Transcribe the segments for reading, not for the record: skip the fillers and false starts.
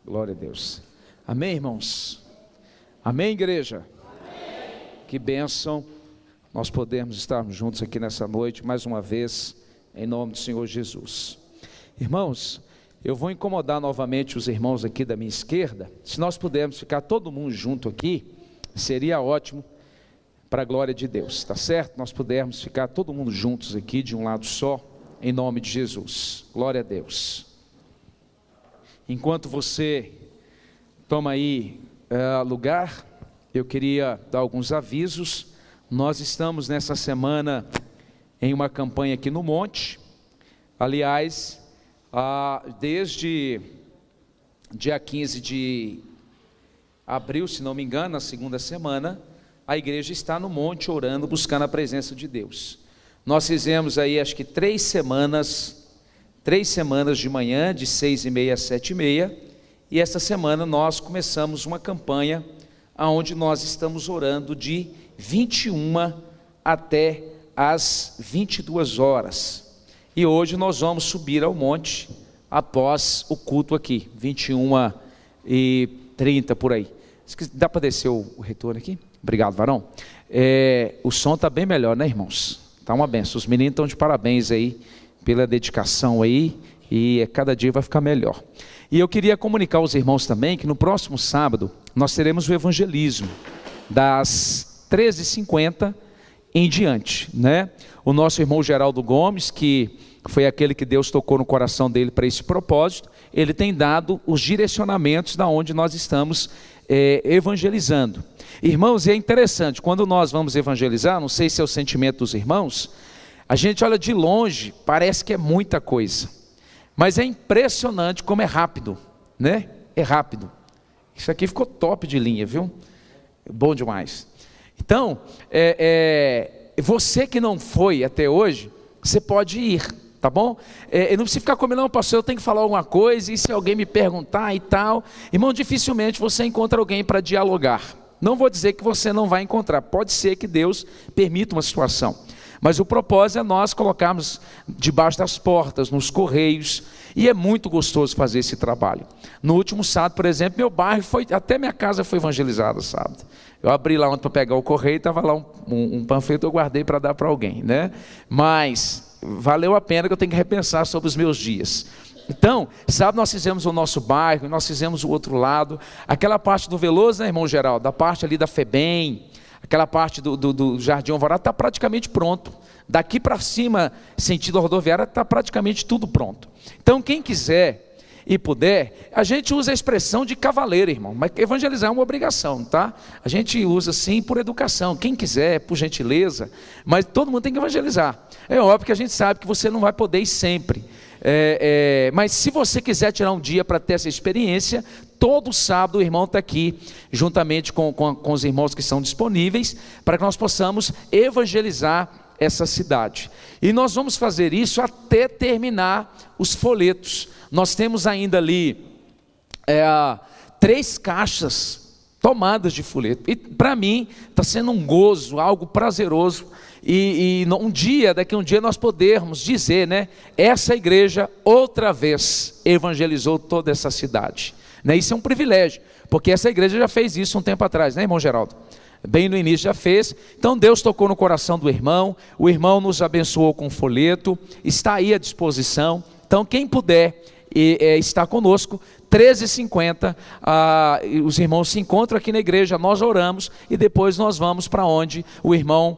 Glória a Deus. Amém, irmãos? Amém, igreja? Amém. Que bênção nós podermos estarmos juntos aqui nessa noite, mais uma vez, em nome do Senhor Jesus. Irmãos, eu vou incomodar novamente os irmãos aqui da minha esquerda. Se nós pudermos ficar todo mundo junto aqui, seria ótimo, para a glória de Deus, tá certo? Nós pudermos ficar todo mundo juntos aqui, de um lado só, em nome de Jesus. Glória a Deus. Enquanto você toma aí lugar, eu queria dar alguns avisos. Nós estamos nessa semana em uma campanha aqui no Monte. Aliás, desde dia 15 de abril, se não me engano, na segunda semana, a igreja está no monte orando, buscando a presença de Deus. Nós fizemos aí acho que 3 semanas de manhã, de 6h30 às 7h30, e essa semana nós começamos uma campanha, onde nós estamos orando de 21 até as 22 horas, e hoje nós vamos subir ao monte, após o culto aqui, 21h30 por aí. Dá para descer o retorno aqui? Obrigado, varão. O som está bem melhor, né, irmãos? Está uma benção. Os meninos estão de parabéns aí, pela dedicação aí, e cada dia vai ficar melhor. E eu queria comunicar aos irmãos também, que no próximo sábado, nós teremos o evangelismo, das 13h50 em diante, né? O nosso irmão Geraldo Gomes, que foi aquele que Deus tocou no coração dele para esse propósito, ele tem dado os direcionamentos da onde nós estamos evangelizando. Irmãos, e é interessante, quando nós vamos evangelizar, não sei se é o sentimento dos irmãos, a gente olha de longe, parece que é muita coisa, mas é impressionante como é rápido, né? É rápido. Isso aqui ficou top de linha, viu? Bom demais. Então, você que não foi até hoje, você pode ir, tá bom? Não precisa ficar comigo, não, pastor, eu tenho que falar alguma coisa, e se alguém me perguntar e tal. Irmão, dificilmente você encontra alguém para dialogar. Não vou dizer que você não vai encontrar, pode ser que Deus permita uma situação, mas o propósito é nós colocarmos debaixo das portas, nos correios, e é muito gostoso fazer esse trabalho. No último sábado, por exemplo, meu bairro até minha casa foi evangelizada sábado. Eu abri lá ontem para pegar o correio, estava lá um panfleto, eu guardei para dar para alguém, né? Mas valeu a pena, que eu tenho que repensar sobre os meus dias. Então, sabe, nós fizemos o nosso bairro, nós fizemos o outro lado, aquela parte do Veloso, né, irmão Geraldo, da parte ali da FEBEM, aquela parte do Jardim Alvorada está praticamente pronto. Daqui para cima, sentido rodoviária, está praticamente tudo pronto. Então, quem quiser e puder, a gente usa a expressão de cavaleiro, irmão, mas evangelizar é uma obrigação, tá? A gente usa assim por educação, quem quiser, por gentileza, mas todo mundo tem que evangelizar. É óbvio que a gente sabe que você não vai poder ir sempre, mas se você quiser tirar um dia para ter essa experiência, todo sábado o irmão está aqui, juntamente com os irmãos que são disponíveis, para que nós possamos evangelizar essa cidade. E nós vamos fazer isso até terminar os folhetos. Nós temos ainda ali 3 caixas tomadas de folheto, e para mim está sendo um gozo, algo prazeroso, e daqui a um dia nós podermos dizer, né, essa igreja outra vez evangelizou toda essa cidade, né? Isso é um privilégio, porque essa igreja já fez isso um tempo atrás, né, irmão Geraldo? Bem no início já fez. Então Deus tocou no coração do irmão, o irmão nos abençoou com o folheto, está aí à disposição. Então quem puder está conosco, 13h50, os irmãos se encontram aqui na igreja, nós oramos, e depois nós vamos para onde o irmão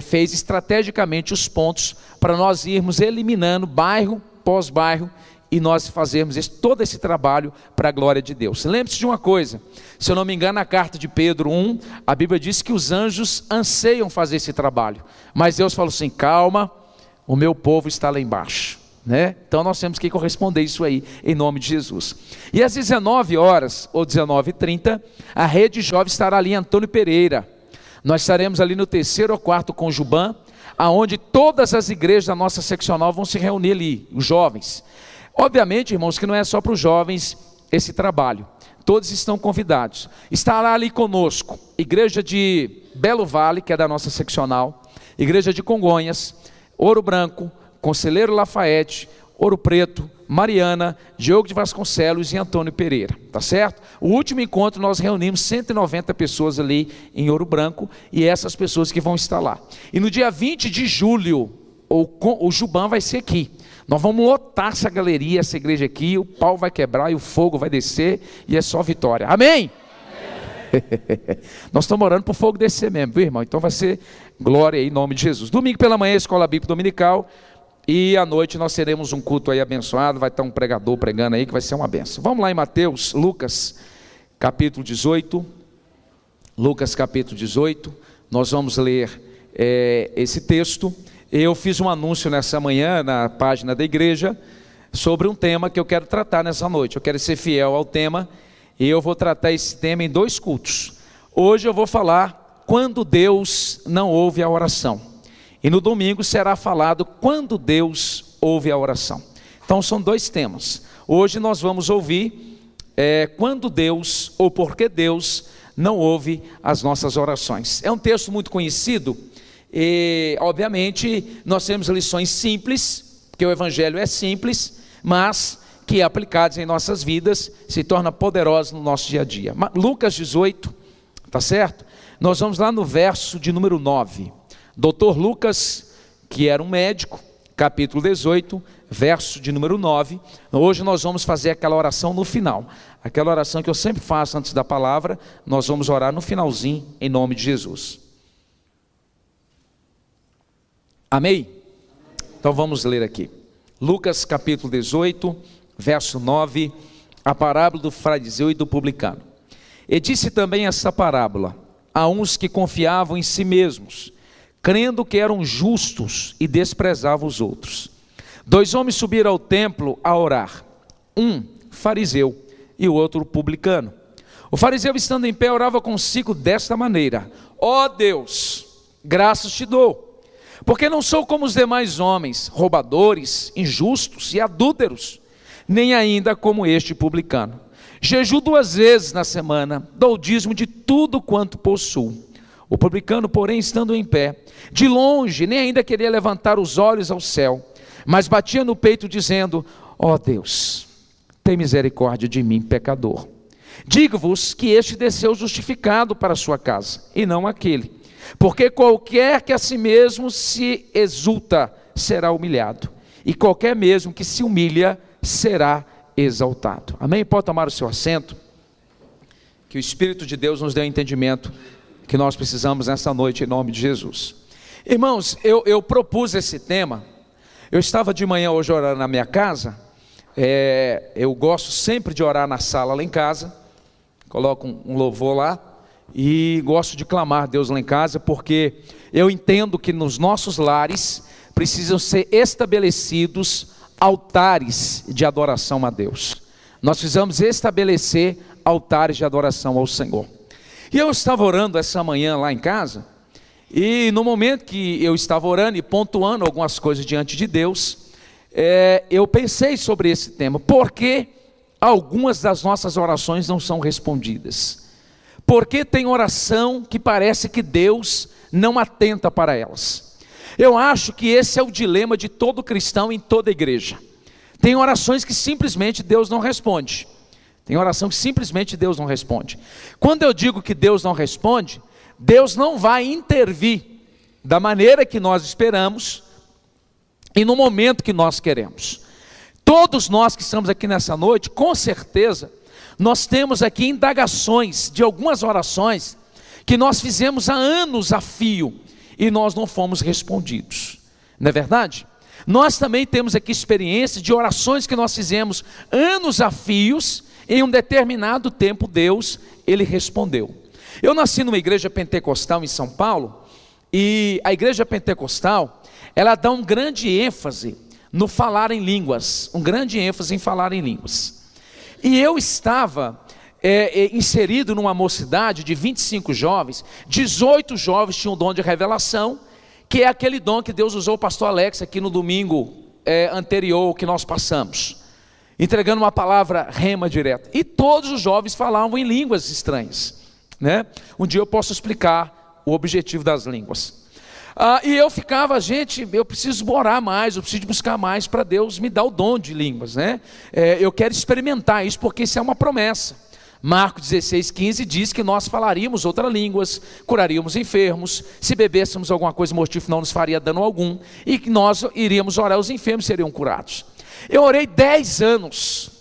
fez estrategicamente os pontos, para nós irmos eliminando bairro pós bairro, e nós fazermos todo esse trabalho para a glória de Deus. Lembre-se de uma coisa, se eu não me engano, na carta de Pedro 1, a Bíblia diz que os anjos anseiam fazer esse trabalho, mas Deus falou assim: calma, o meu povo está lá embaixo, né? Então nós temos que corresponder isso aí, em nome de Jesus. E às 19 horas, ou 19h30, a Rede Jovem estará ali em Antônio Pereira. Nós estaremos ali no 3º ou 4º Conjuban, aonde todas as igrejas da nossa seccional vão se reunir ali, os jovens. Obviamente, irmãos, que não é só para os jovens esse trabalho, todos estão convidados. Estará ali conosco igreja de Belo Vale, que é da nossa seccional, igreja de Congonhas, Ouro Branco, Conselheiro Lafayette, Ouro Preto, Mariana, Diogo de Vasconcelos e Antônio Pereira, tá certo? O último encontro nós reunimos 190 pessoas ali em Ouro Branco, e essas pessoas que vão estar lá. E no dia 20 de julho, o Juban vai ser aqui. Nós vamos lotar essa galeria, essa igreja aqui, o pau vai quebrar e o fogo vai descer, e é só vitória. Amém? Nós estamos orando para o fogo descer mesmo, viu, irmão? Então vai ser glória aí, em nome de Jesus. Domingo pela manhã, escola bíblica dominical, e à noite nós teremos um culto aí abençoado, vai estar um pregador pregando aí, que vai ser uma benção. Vamos lá em Lucas capítulo 18, Lucas capítulo 18, nós vamos ler esse texto. Eu fiz um anúncio nessa manhã, na página da igreja, sobre um tema que eu quero tratar nessa noite. Eu quero ser fiel ao tema, e eu vou tratar esse tema em 2 cultos. Hoje eu vou falar quando Deus não ouve a oração, e no domingo será falado quando Deus ouve a oração. Então são 2 temas. Hoje nós vamos ouvir quando Deus, ou por que Deus não ouve as nossas orações. É um texto muito conhecido, e obviamente nós temos lições simples, porque o evangelho é simples, mas que aplicados em nossas vidas se torna poderoso no nosso dia a dia. Lucas 18, tá certo? Nós vamos lá no verso de número 9. Doutor Lucas, que era um médico, capítulo 18, verso de número 9. Hoje nós vamos fazer aquela oração no final, aquela oração que eu sempre faço antes da palavra. Nós vamos orar no finalzinho, em nome de Jesus. Amém? Então vamos ler aqui, Lucas capítulo 18, verso 9, a parábola do fariseu e do publicano. E disse também essa parábola a uns que confiavam em si mesmos, crendo que eram justos, e desprezavam os outros. 2 homens subiram ao templo a orar, um fariseu e o outro publicano. O fariseu, estando em pé, orava consigo desta maneira: ó Deus, graças te dou, porque não sou como os demais homens, roubadores, injustos e adúlteros, nem ainda como este publicano. Jejuo 2 vezes na semana, dou o dízimo de tudo quanto possuo. O publicano, porém, estando em pé, de longe, nem ainda queria levantar os olhos ao céu, mas batia no peito dizendo: ó Deus, tem misericórdia de mim, pecador. Digo-vos que este desceu justificado para a sua casa, e não aquele. Porque qualquer que a si mesmo se exulta será humilhado, e qualquer mesmo que se humilha será exaltado. Amém? Pode tomar o seu assento. Que o Espírito de Deus nos dê o entendimento que nós precisamos nessa noite, em nome de Jesus. Irmãos, eu propus esse tema. Eu estava de manhã hoje orando na minha casa. Eu gosto sempre de orar na sala lá em casa, coloco um louvor lá, e gosto de clamar a Deus lá em casa, porque eu entendo que nos nossos lares precisam ser estabelecidos altares de adoração a Deus. Nós precisamos estabelecer altares de adoração ao Senhor. E eu estava orando essa manhã lá em casa, e no momento que eu estava orando e pontuando algumas coisas diante de Deus, eu pensei sobre esse tema: por que algumas das nossas orações não são respondidas? Porque tem oração que parece que Deus não atenta para elas. Eu acho que esse é o dilema de todo cristão em toda igreja. Tem orações que simplesmente Deus não responde. Tem oração que simplesmente Deus não responde. Quando eu digo que Deus não responde, Deus não vai intervir da maneira que nós esperamos e no momento que nós queremos. Todos nós que estamos aqui nessa noite, com certeza, nós temos aqui indagações de algumas orações que nós fizemos há anos a fio e nós não fomos respondidos. Não é verdade? Nós também temos aqui experiência de orações que nós fizemos anos a fios, em um determinado tempo Deus, Ele respondeu. Eu nasci numa igreja pentecostal em São Paulo, e a igreja pentecostal, ela dá um grande ênfase no falar em línguas, um grande ênfase em falar em línguas. E eu estava inserido numa mocidade de 25 jovens, 18 jovens tinham o dom de revelação, que é aquele dom que Deus usou o pastor Alex aqui no domingo anterior que nós passamos, entregando uma palavra rema direta, e todos os jovens falavam em línguas estranhas, né? Um dia eu posso explicar o objetivo das línguas. E eu ficava, gente, eu preciso orar mais, eu preciso buscar mais para Deus me dar o dom de línguas, né? Eu quero experimentar isso, porque isso é uma promessa. Marcos 16:15 diz que nós falaríamos outras línguas, curaríamos enfermos, se bebêssemos alguma coisa mortífera não nos faria dano algum, e que nós iríamos orar, os enfermos seriam curados. Eu orei 10 anos,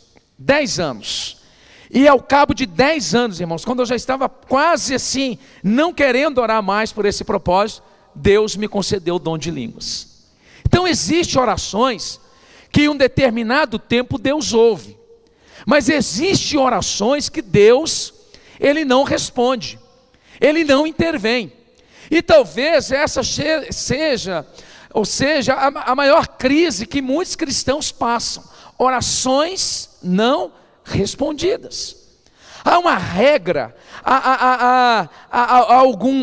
e ao cabo de 10 anos, irmãos, quando eu já estava quase assim, não querendo orar mais por esse propósito, Deus me concedeu o dom de línguas. Então existem orações que em um determinado tempo Deus ouve, mas existem orações que Deus, Ele não responde, Ele não intervém. E talvez essa seja a maior crise que muitos cristãos passam: orações não respondidas. Há uma regra, há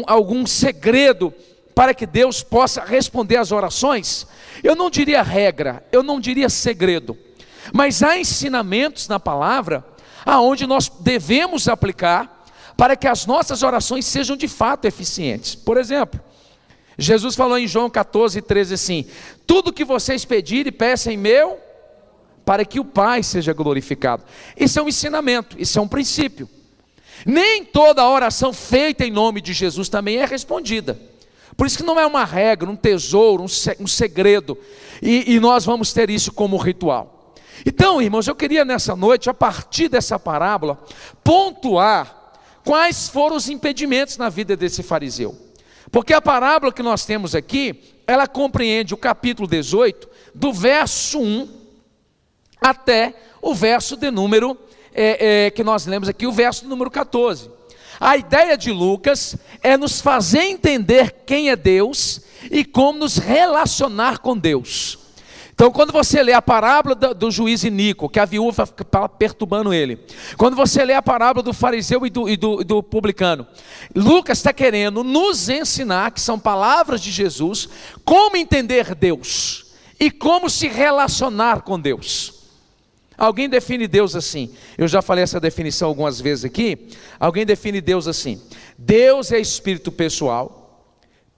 algum segredo para que Deus possa responder às orações? Eu não diria regra, eu não diria segredo, mas há ensinamentos na palavra aonde nós devemos aplicar para que as nossas orações sejam de fato eficientes. Por exemplo, Jesus falou em João 14:13 assim: tudo que vocês pedirem, peçam em meu, para que o Pai seja glorificado. Isso é um ensinamento, isso é um princípio. Nem toda oração feita em nome de Jesus também é respondida. Por isso que não é uma regra, um tesouro, um segredo, e nós vamos ter isso como ritual. Então, irmãos, eu queria nessa noite, a partir dessa parábola, pontuar quais foram os impedimentos na vida desse fariseu. Porque a parábola que nós temos aqui, ela compreende o capítulo 18, do verso 1 até o verso de número, que nós lemos aqui, o verso número 14. A ideia de Lucas é nos fazer entender quem é Deus e como nos relacionar com Deus. Então, quando você lê a parábola do juiz Iníquo, que a viúva fica perturbando ele, quando você lê a parábola do fariseu e do publicano, Lucas está querendo nos ensinar, que são palavras de Jesus, como entender Deus e como se relacionar com Deus. Alguém define Deus assim, eu já falei essa definição algumas vezes aqui. Alguém define Deus assim: Deus é espírito pessoal,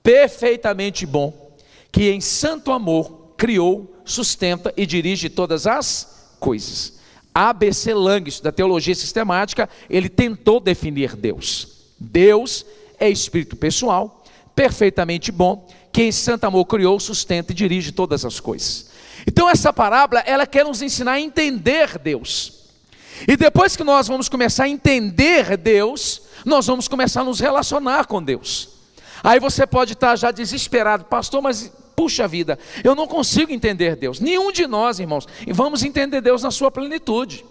perfeitamente bom, que em santo amor criou, sustenta e dirige todas as coisas. A.B.C. Lang, da teologia sistemática, ele tentou definir Deus. Deus é espírito pessoal, perfeitamente bom, que em santo amor criou, sustenta e dirige todas as coisas. Então essa parábola, ela quer nos ensinar a entender Deus. E depois que nós vamos começar a entender Deus, nós vamos começar a nos relacionar com Deus. Aí você pode estar já desesperado: pastor, mas puxa vida, eu não consigo entender Deus. Nenhum de nós, irmãos, vamos entender Deus na sua plenitude.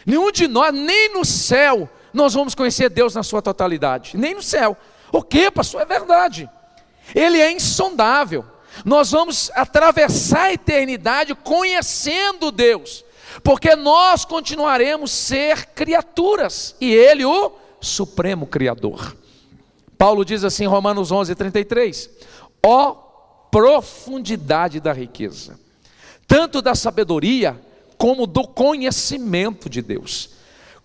Nenhum de nós, nem no céu, nós vamos conhecer Deus na sua totalidade. Nem no céu. O que, pastor? É verdade. Ele é insondável. Nós vamos atravessar a eternidade conhecendo Deus, porque nós continuaremos ser criaturas, e Ele o supremo Criador. Paulo diz assim em Romanos 11:33, ó profundidade da riqueza, tanto da sabedoria como do conhecimento de Deus.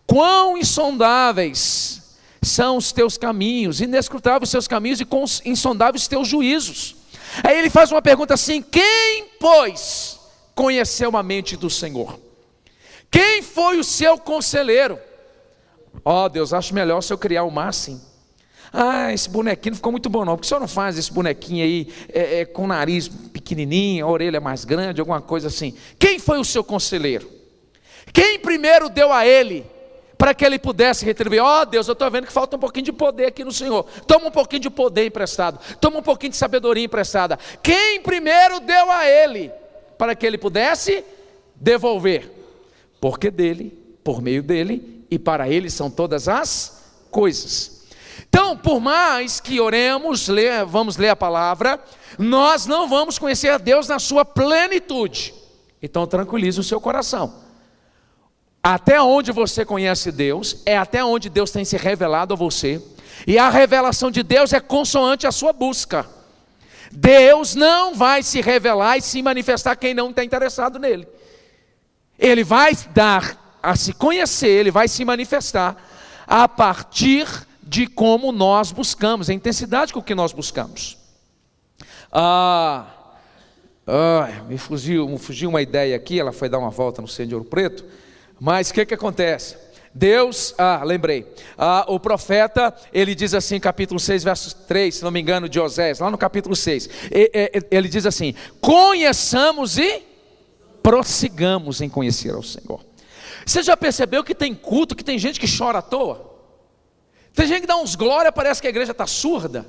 Quão insondáveis são os teus caminhos, inescrutáveis os teus caminhos e quão insondáveis os teus juízos. Aí ele faz uma pergunta assim: quem, pois, conheceu a mente do Senhor? Quem foi o seu conselheiro? Ó Deus, acho melhor se eu criar o mar assim. Esse bonequinho não ficou muito bom não, porque o senhor não faz esse bonequinho aí com o nariz pequenininho, a orelha mais grande, alguma coisa assim. Quem foi o seu conselheiro? Quem primeiro deu a ele, para que ele pudesse retribuir? Deus, eu estou vendo que falta um pouquinho de poder aqui no Senhor. Toma um pouquinho de poder emprestado, toma um pouquinho de sabedoria emprestada. Quem primeiro deu a ele, para que ele pudesse devolver? Porque dele, por meio dele e para ele são todas as coisas. Então, por mais que oremos, vamos ler a palavra, nós não vamos conhecer a Deus na sua plenitude. Então tranquilize o seu coração. Até onde você conhece Deus, é até onde Deus tem se revelado a você. E a revelação de Deus é consoante a sua busca. Deus não vai se revelar e se manifestar a quem não está interessado nele. Ele vai dar a se conhecer, ele vai se manifestar a partir de como nós buscamos, a intensidade com que nós buscamos. Me fugiu uma ideia aqui, ela foi dar uma volta no centro de Ouro Preto, mas o que acontece? Deus, lembrei, o profeta, ele diz assim, capítulo 6, verso 3, se não me engano, de Oséias, lá no capítulo 6, ele diz assim: conheçamos e prossigamos em conhecer ao Senhor. Você já percebeu que tem culto, que tem gente que chora à toa? Tem gente que dá uns glória, parece que a igreja está surda.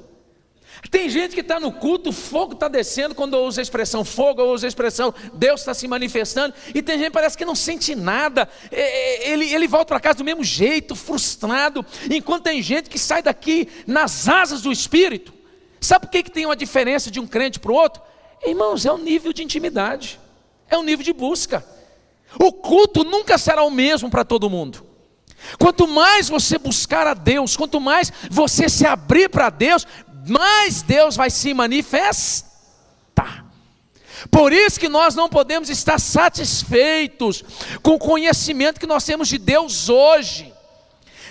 Tem gente que está no culto, o fogo está descendo, quando eu uso a expressão fogo, eu uso a expressão Deus está se manifestando, e tem gente que parece que não sente nada, ele volta para casa do mesmo jeito, frustrado, enquanto tem gente que sai daqui nas asas do Espírito. Sabe por que tem uma diferença de um crente para o outro? Irmãos, é o nível de intimidade, é o nível de busca. O culto nunca será o mesmo para todo mundo. Quanto mais você buscar a Deus, quanto mais você se abrir para Deus, mais Deus vai se manifestar. Por isso que nós não podemos estar satisfeitos com o conhecimento que nós temos de Deus hoje.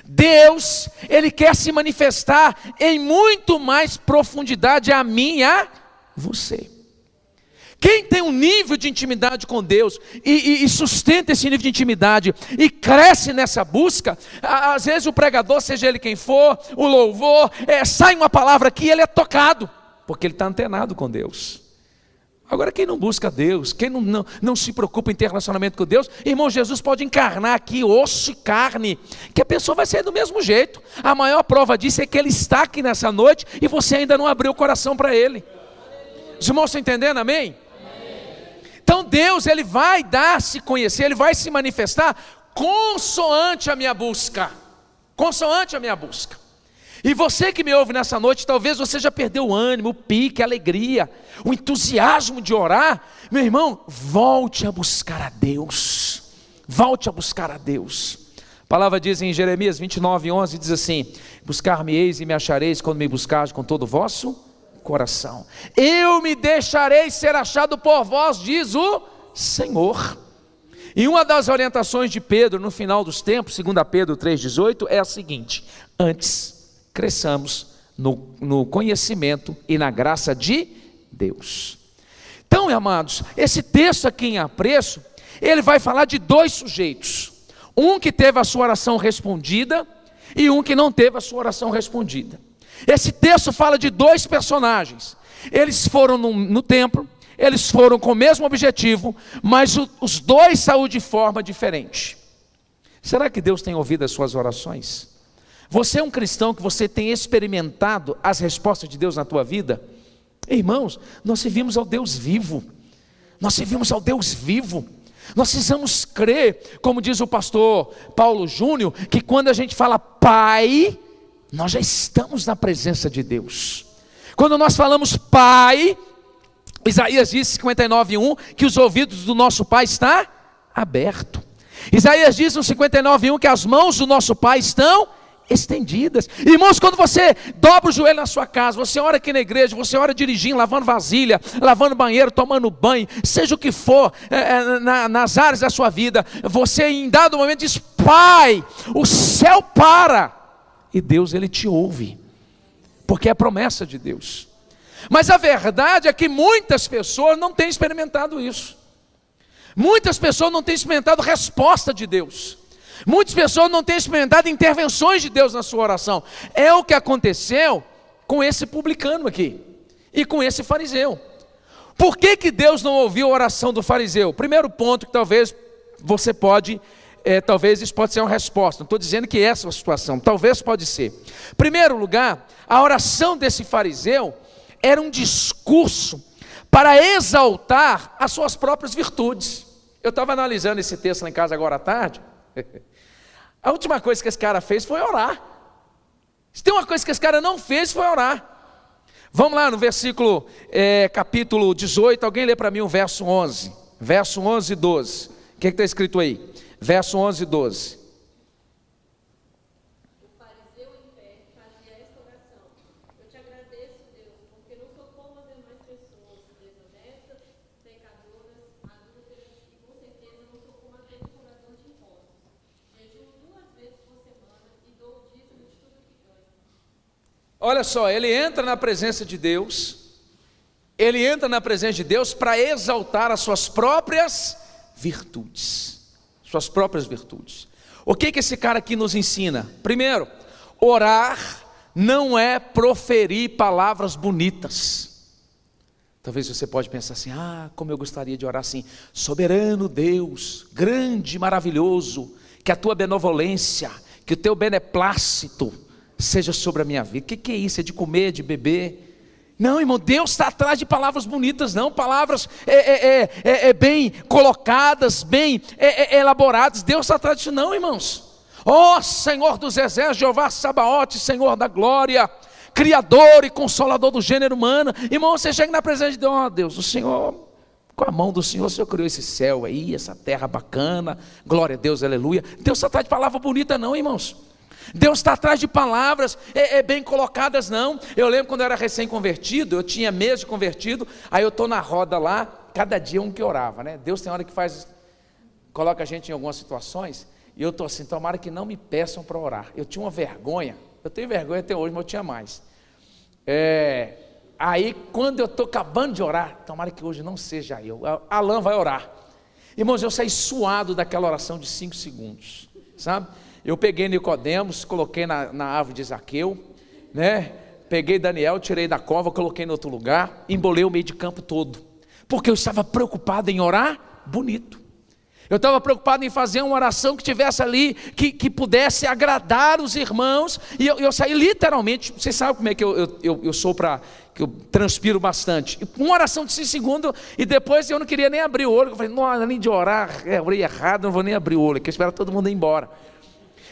Deus, Ele quer se manifestar em muito mais profundidade a mim e a você. Quem tem um nível de intimidade com Deus e sustenta esse nível de intimidade e cresce nessa busca, às vezes o pregador, seja ele quem for, o louvor, sai uma palavra aqui e ele é tocado, porque ele está antenado com Deus. Agora quem não busca Deus, quem não se preocupa em ter relacionamento com Deus, irmão, Jesus pode encarnar aqui osso e carne, que a pessoa vai sair do mesmo jeito. A maior prova disso é que Ele está aqui nessa noite e você ainda não abriu o coração para Ele. Os irmãos estão entendendo, amém? Então Deus, Ele vai dar a se conhecer, Ele vai se manifestar consoante a minha busca. Consoante a minha busca. E você que me ouve nessa noite, talvez você já perdeu o ânimo, o pique, a alegria, o entusiasmo de orar. Meu irmão, volte a buscar a Deus. Volte a buscar a Deus. A palavra diz em Jeremias 29:11, diz assim: buscar-me-eis e me achareis quando me buscares com todo o vosso coração. Eu me deixarei ser achado por vós, diz o Senhor. E uma das orientações de Pedro no final dos tempos, 2 Pedro 3,18, é a seguinte: antes cresçamos no conhecimento e na graça de Deus. Então, amados, esse texto aqui em apreço, ele vai falar de dois sujeitos: um que teve a sua oração respondida e um que não teve a sua oração respondida. Esse texto fala de dois personagens. Eles foram no templo, eles foram com o mesmo objetivo, mas os dois saíram de forma diferente. Será que Deus tem ouvido as suas orações? Você é um cristão que você tem experimentado as respostas de Deus na tua vida? Irmãos, nós servimos ao Deus vivo. Nós servimos ao Deus vivo. Nós precisamos crer, como diz o pastor Paulo Júnior, que quando a gente fala Pai, nós já estamos na presença de Deus. Quando nós falamos Pai, Isaías diz 59:1 que os ouvidos do nosso Pai estão abertos. Isaías diz no 59:1 que as mãos do nosso Pai estão estendidas. Irmãos, quando você dobra o joelho na sua casa, você ora aqui na igreja, você ora dirigindo, lavando vasilha, lavando banheiro, tomando banho, seja o que for, nas áreas da sua vida, você em dado momento diz Pai, o céu para, e Deus, Ele te ouve, porque é a promessa de Deus. Mas a verdade é que muitas pessoas não têm experimentado isso. Muitas pessoas não têm experimentado a resposta de Deus. Muitas pessoas não têm experimentado intervenções de Deus na sua oração. É o que aconteceu com esse publicano aqui e com esse fariseu. Por que Deus não ouviu a oração do fariseu? Primeiro ponto que talvez você pode, talvez isso pode ser uma resposta. Não estou dizendo que essa é a situação, talvez pode ser. Primeiro lugar, a oração desse fariseu era um discurso para exaltar as suas próprias virtudes. Eu estava analisando esse texto lá em casa agora à tarde. A última coisa que esse cara fez foi orar. Se tem uma coisa que esse cara não fez, foi orar. Vamos lá no versículo, capítulo 18, alguém lê para mim o verso 11. Verso 11 e 12. O que está escrito aí? Verso 11 e 12. Olha só, ele entra na presença de Deus, ele entra na presença de Deus para exaltar as suas próprias virtudes. Suas próprias virtudes. O que esse cara aqui nos ensina? Primeiro, orar não é proferir palavras bonitas. Talvez você pode pensar assim: como eu gostaria de orar assim: soberano Deus, grande, maravilhoso, que a tua benevolência, que o teu beneplácito seja sobre a minha vida. O que é isso? É de comer, de beber? Não, irmão, Deus está atrás de palavras bonitas, não, palavras bem colocadas, bem elaboradas. Deus está atrás disso, não, irmãos. Ó Senhor dos exércitos, Jeová Sabaote, Senhor da glória, Criador e Consolador do gênero humano. Irmão, você chega na presença de Deus: Deus, o Senhor, com a mão do Senhor, o Senhor criou esse céu aí, essa terra bacana, glória a Deus, aleluia. Deus está atrás de palavra bonita, não, irmãos. Deus está atrás de palavras bem colocadas, não. Eu lembro quando eu era recém-convertido, eu tinha mês de convertido, aí eu estou na roda lá, cada dia um que orava, né? Deus tem hora que coloca a gente em algumas situações, e eu estou assim: tomara que não me peçam para orar. Eu tinha uma vergonha, eu tenho vergonha até hoje, mas eu tinha mais. Aí quando eu estou acabando de orar, tomara que hoje não seja eu, Alan vai orar. Irmãos, eu saí suado daquela oração de 5 segundos, sabe? Eu peguei Nicodemos, coloquei na árvore de Zaqueu, né? Peguei Daniel, tirei da cova, coloquei em outro lugar, embolei o meio de campo todo, porque eu estava preocupado em orar bonito. Eu estava preocupado em fazer uma oração que tivesse ali, que pudesse agradar os irmãos, e eu saí literalmente. Vocês sabem como é que eu sou que eu transpiro bastante. Uma oração de 5 segundos, e depois eu não queria nem abrir o olho. Eu falei: não, além de orar, orei errado, não vou nem abrir o olho, que eu espero todo mundo ir embora.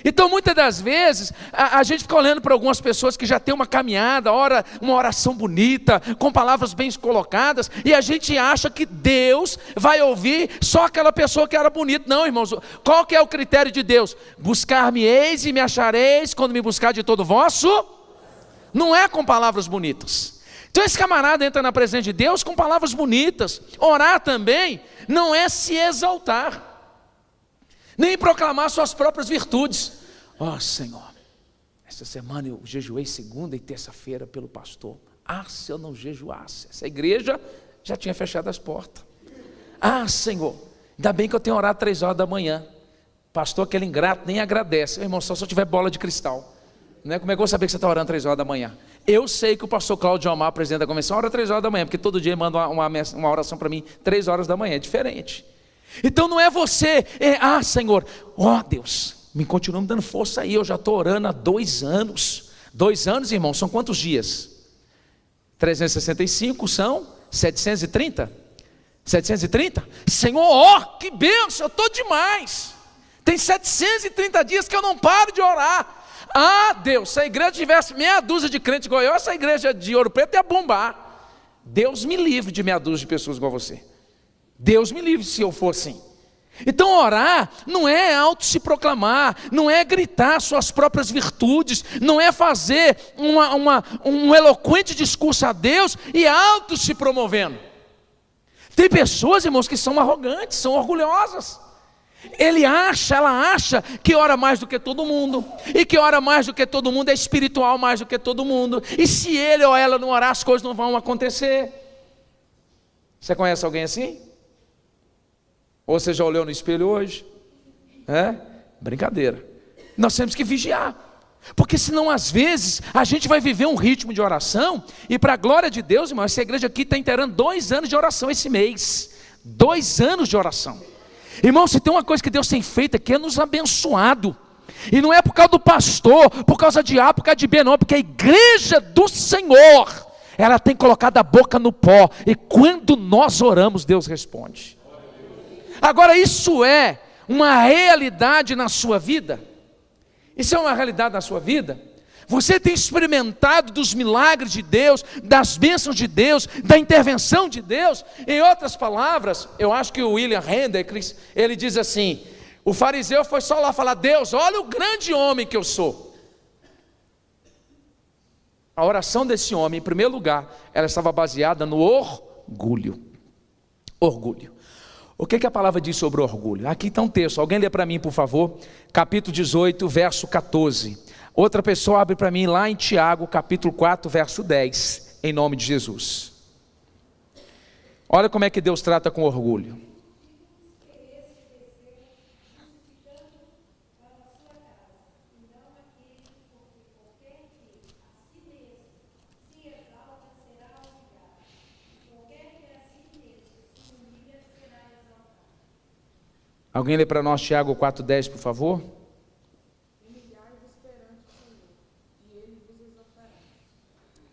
Então muitas das vezes a gente fica olhando para algumas pessoas que já tem uma caminhada, ora uma oração bonita, com palavras bem colocadas, e a gente acha que Deus vai ouvir só aquela pessoa que era bonita. Não, irmãos, qual que é o critério de Deus? Buscar-me-eis e me achareis quando me buscar de todo vosso. Não é com palavras bonitas. Então esse camarada entra na presença de Deus com palavras bonitas. Orar também não é se exaltar, nem proclamar suas próprias virtudes. Senhor, essa semana eu jejuei segunda e terça-feira pelo pastor. Se eu não jejuasse, essa igreja já tinha fechado as portas. Senhor, ainda bem que eu tenho orado 3 horas da manhã. Pastor, aquele ingrato nem agradece. Irmão, só se eu tiver bola de cristal, né? Como é que eu vou saber que você está orando 3 horas da manhã? Eu sei que o pastor Cláudio Omar, presidente da convenção, ora 3 horas da manhã, porque todo dia manda uma oração para mim 3 horas da manhã, é diferente. Então não é você, Senhor, Deus, me continua me dando força aí, eu já estou orando há 2 anos. 2 anos, irmão, são quantos dias? 365 são 730? 730? Senhor, que bênção, eu estou demais. Tem 730 dias que eu não paro de orar. Deus, se a igreja tivesse meia dúzia de crentes igual eu, essa igreja de Ouro Preto ia bombar. Deus me livre de meia dúzia de pessoas igual você. Deus me livre se eu for assim. Então orar não é auto se proclamar, não é gritar suas próprias virtudes, não é fazer um eloquente discurso a Deus e auto se promovendo. Tem pessoas, irmãos, que são arrogantes, são orgulhosas. Ela acha que ora mais do que todo mundo, e que ora mais do que todo mundo é espiritual mais do que todo mundo, e se ele ou ela não orar, as coisas não vão acontecer. Você conhece alguém assim? Ou você já olhou no espelho hoje? Brincadeira. Nós temos que vigiar, porque senão às vezes a gente vai viver um ritmo de oração, e para a glória de Deus, irmão, essa igreja aqui está inteirando 2 anos de oração esse mês. 2 anos de oração. Irmão, se tem uma coisa que Deus tem feito aqui é nos abençoado. E não é por causa do pastor, por causa de A, por causa de B, não, porque a igreja do Senhor, ela tem colocado a boca no pó, e quando nós oramos, Deus responde. Agora, isso é uma realidade na sua vida? Isso é uma realidade na sua vida? Você tem experimentado dos milagres de Deus, das bênçãos de Deus, da intervenção de Deus? Em outras palavras, eu acho que o William Hendricks, ele diz assim: o fariseu foi só lá falar: Deus, olha o grande homem que eu sou. A oração desse homem, em primeiro lugar, ela estava baseada no orgulho. Orgulho. O que a palavra diz sobre o orgulho? Aqui está um texto, alguém lê para mim, por favor, capítulo 18, verso 14. Outra pessoa abre para mim lá em Tiago, capítulo 4, verso 10, em nome de Jesus. Olha como é que Deus trata com orgulho. Alguém lê para nós Tiago 4,10, por favor?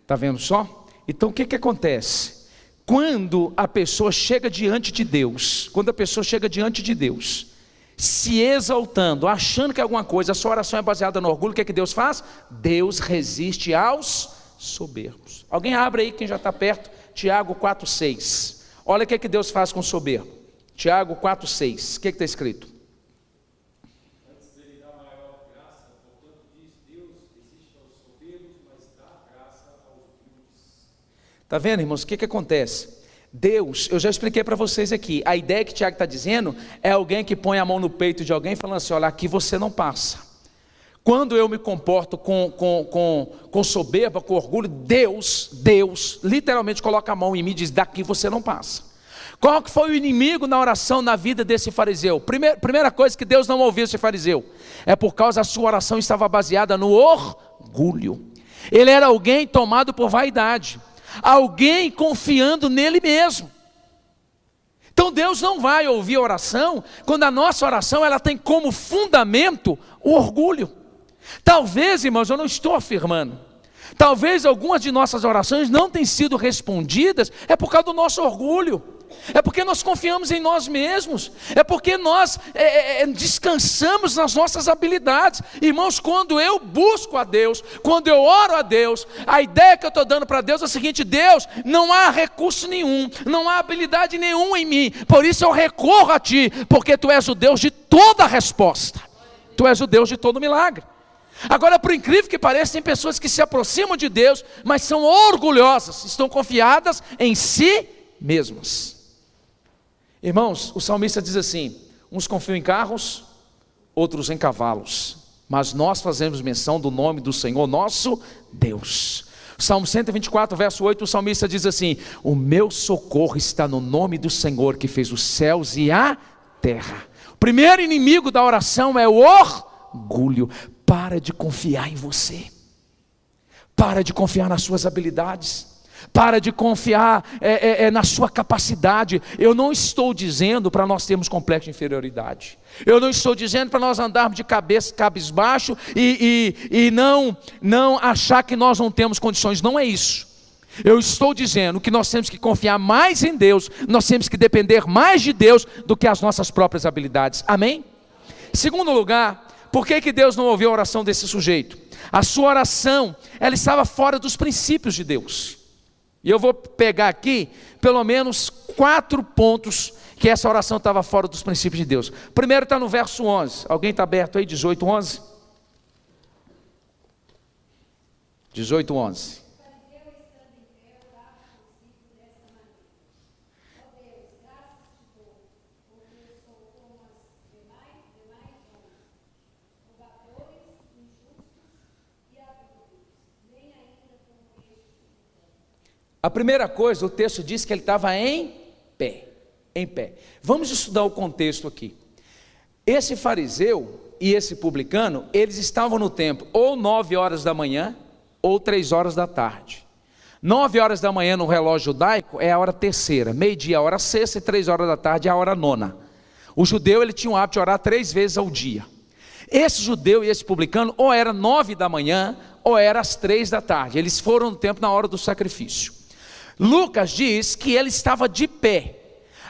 Está vendo só? Então o que acontece? Quando a pessoa chega diante de Deus, se exaltando, achando que alguma coisa, a sua oração é baseada no orgulho, o que Deus faz? Deus resiste aos soberbos. Alguém abre aí, quem já está perto, Tiago 4,6. Olha o que Deus faz com o soberbo. Tiago 4,6, o que está escrito? Antes ele dá maior graça, portanto diz Deus, resiste aos soberbos, mas dá graça aos humildes. Está vendo, irmãos, o que acontece? Deus, eu já expliquei para vocês aqui, a ideia que Tiago está dizendo, é alguém que põe a mão no peito de alguém, falando assim, olha, aqui você não passa. Quando eu me comporto com soberba, com orgulho, Deus, literalmente coloca a mão em mim e diz, daqui você não passa. Qual que foi o inimigo na oração na vida desse fariseu? Primeira coisa que Deus não ouviu esse fariseu, é por causa a sua oração estava baseada no orgulho. Ele era alguém tomado por vaidade, alguém confiando nele mesmo. Então Deus não vai ouvir a oração, quando a nossa oração ela tem como fundamento o orgulho. Talvez, irmãos, eu não estou afirmando, talvez algumas de nossas orações não tenham sido respondidas, é por causa do nosso orgulho. É porque nós confiamos em nós mesmos, é porque nós descansamos nas nossas habilidades. Irmãos, quando eu busco a Deus, quando eu oro a Deus, a ideia que eu estou dando para Deus é a seguinte: Deus, não há recurso nenhum, não há habilidade nenhuma em mim, por isso eu recorro a Ti, porque Tu és o Deus de toda resposta, Tu és o Deus de todo milagre. Agora, por incrível que pareça, tem pessoas que se aproximam de Deus, mas são orgulhosas, estão confiadas em si mesmas. Irmãos, o salmista diz assim: uns confiam em carros, outros em cavalos, mas nós fazemos menção do nome do Senhor nosso Deus. Salmo 124, verso 8, o salmista diz assim: o meu socorro está no nome do Senhor que fez os céus e a terra. O primeiro inimigo da oração é o orgulho. Para de confiar em você, para de confiar nas suas habilidades, para de confiar na sua capacidade. Eu não estou dizendo para nós termos complexo de inferioridade, eu não estou dizendo para nós andarmos de cabeça cabisbaixo e não achar que nós não temos condições. Não é isso. Eu estou dizendo que nós temos que confiar mais em Deus, nós temos que depender mais de Deus do que as nossas próprias habilidades. Amém? Segundo lugar, por que Deus não ouviu a oração desse sujeito? A sua oração, ela estava fora dos princípios de Deus. E eu vou pegar aqui pelo menos 4 pontos que essa oração estava fora dos princípios de Deus. Primeiro está no verso 11. Alguém está aberto aí? 18, 11. 18, 11. A primeira coisa, o texto diz que ele estava em pé. Vamos estudar o contexto aqui. Esse fariseu e esse publicano, eles estavam no templo ou 9 horas da manhã ou 3 horas da tarde. 9 horas da manhã no relógio judaico é a hora terceira, meio-dia a hora sexta e 3 horas da tarde é a hora nona. O judeu ele tinha o hábito de orar 3 vezes ao dia. Esse judeu e esse publicano ou era 9 da manhã ou era às 3 da tarde. Eles foram no templo na hora do sacrifício. Lucas diz que ele estava de pé.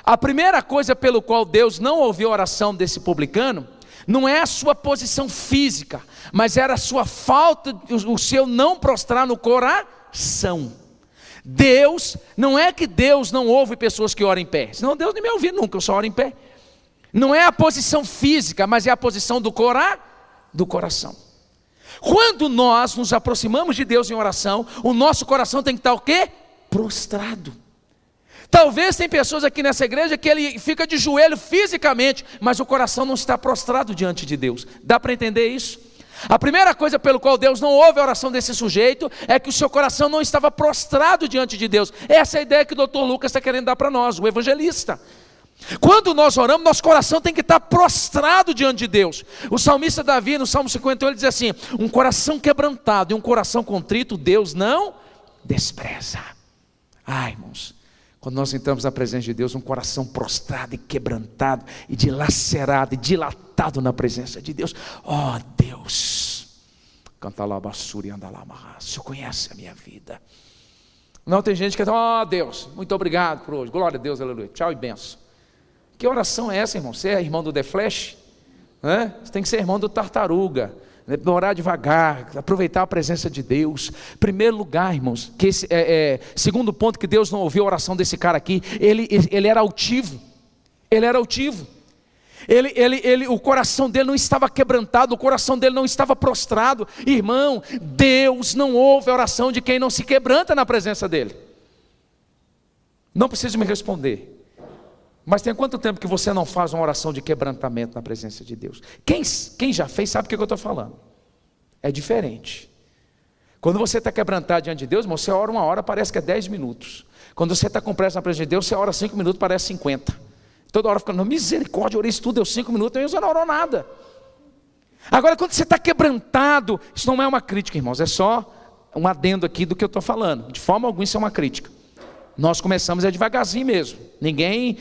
A primeira coisa pelo qual Deus não ouviu a oração desse publicano, não é a sua posição física, mas era a sua falta, o seu não prostrar no coração. Deus, não é que Deus não ouve pessoas que oram em pé, senão Deus nem me ouviu nunca, eu só oro em pé. Não é a posição física, mas é a posição do coração. Quando nós nos aproximamos de Deus em oração, o nosso coração tem que estar o quê? Prostrado. Talvez tem pessoas aqui nessa igreja que ele fica de joelho fisicamente, mas o coração não está prostrado diante de Deus. Dá para entender isso? A primeira coisa pelo qual Deus não ouve a oração desse sujeito é que o seu coração não estava prostrado diante de Deus. Essa é a ideia que o Dr. Lucas está querendo dar para nós, o evangelista. Quando nós oramos, nosso coração tem que estar prostrado diante de Deus. O salmista Davi, no Salmo 51, ele diz assim: um coração quebrantado e um coração contrito, Deus não despreza. Ai, irmãos, quando nós entramos na presença de Deus, um coração prostrado e quebrantado e dilacerado e dilatado na presença de Deus. Oh Deus, canta lá basura e anda lá amarrar. O Senhor conhece a minha vida. Não, tem gente que fala: oh Deus, muito obrigado por hoje, glória a Deus, aleluia, tchau e benção. Que oração é essa, irmão? Você é irmão do The Flash? Você tem que ser irmão do Tartaruga, orar devagar, aproveitar a presença de Deus. Primeiro lugar, irmãos, que segundo ponto que Deus não ouviu a oração desse cara aqui, ele era altivo. Ele era altivo. O coração dele não estava quebrantado, o coração dele não estava prostrado. Irmão, Deus não ouve a oração de quem não se quebranta na presença dele. Não precisa me responder. Mas tem quanto tempo que você não faz uma oração de quebrantamento na presença de Deus? Quem já fez sabe o que eu estou falando. É diferente. Quando você está quebrantado diante de Deus, irmão, você ora uma hora, parece que é 10 minutos. Quando você está com pressa na presença de Deus, você ora 5 minutos, parece 50. Toda hora fica: misericórdia, orei isso tudo, deu 5 minutos, e você não orou nada. Agora, quando você está quebrantado, isso não é uma crítica, irmãos, é só um adendo aqui do que eu estou falando. De forma alguma isso é uma crítica. Nós começamos devagarzinho mesmo. Ninguém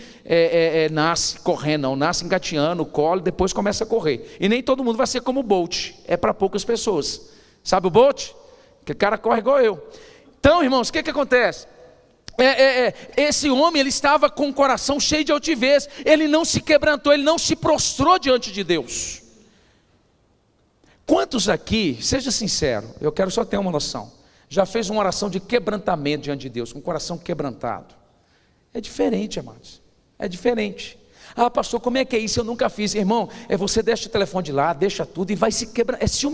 nasce correndo, não. Nasce engateando, cola e depois começa a correr. E nem todo mundo vai ser como o Bolt. É para poucas pessoas. Sabe o Bolt? Que cara corre igual eu. Então, irmãos, o que acontece? Esse homem, ele estava com o coração cheio de altivez. Ele não se quebrantou, ele não se prostrou diante de Deus. Quantos aqui, seja sincero, eu quero só ter uma noção, já fez uma oração de quebrantamento diante de Deus, com o coração quebrantado? É diferente, amados, é diferente. Ah, pastor, como é que é isso? Eu nunca fiz. Irmão, você deixa o telefone de lá, deixa tudo e vai se quebrar, é se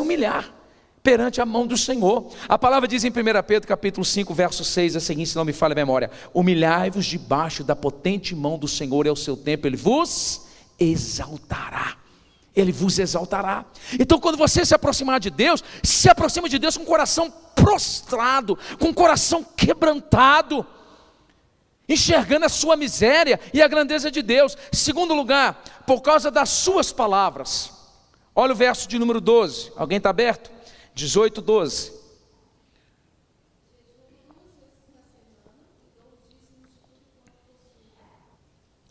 humilhar perante a mão do Senhor. A palavra diz em 1 Pedro capítulo 5, verso 6, a seguinte, se não me falha a memória: humilhai-vos debaixo da potente mão do Senhor, e ao seu tempo Ele vos exaltará. Ele vos exaltará. Então, quando você se aproximar de Deus, se aproxima de Deus com o coração prostrado, com o coração quebrantado, enxergando a sua miséria e a grandeza de Deus. Segundo lugar, por causa das suas palavras. Olha o verso de número 12, alguém está aberto? 18, 12.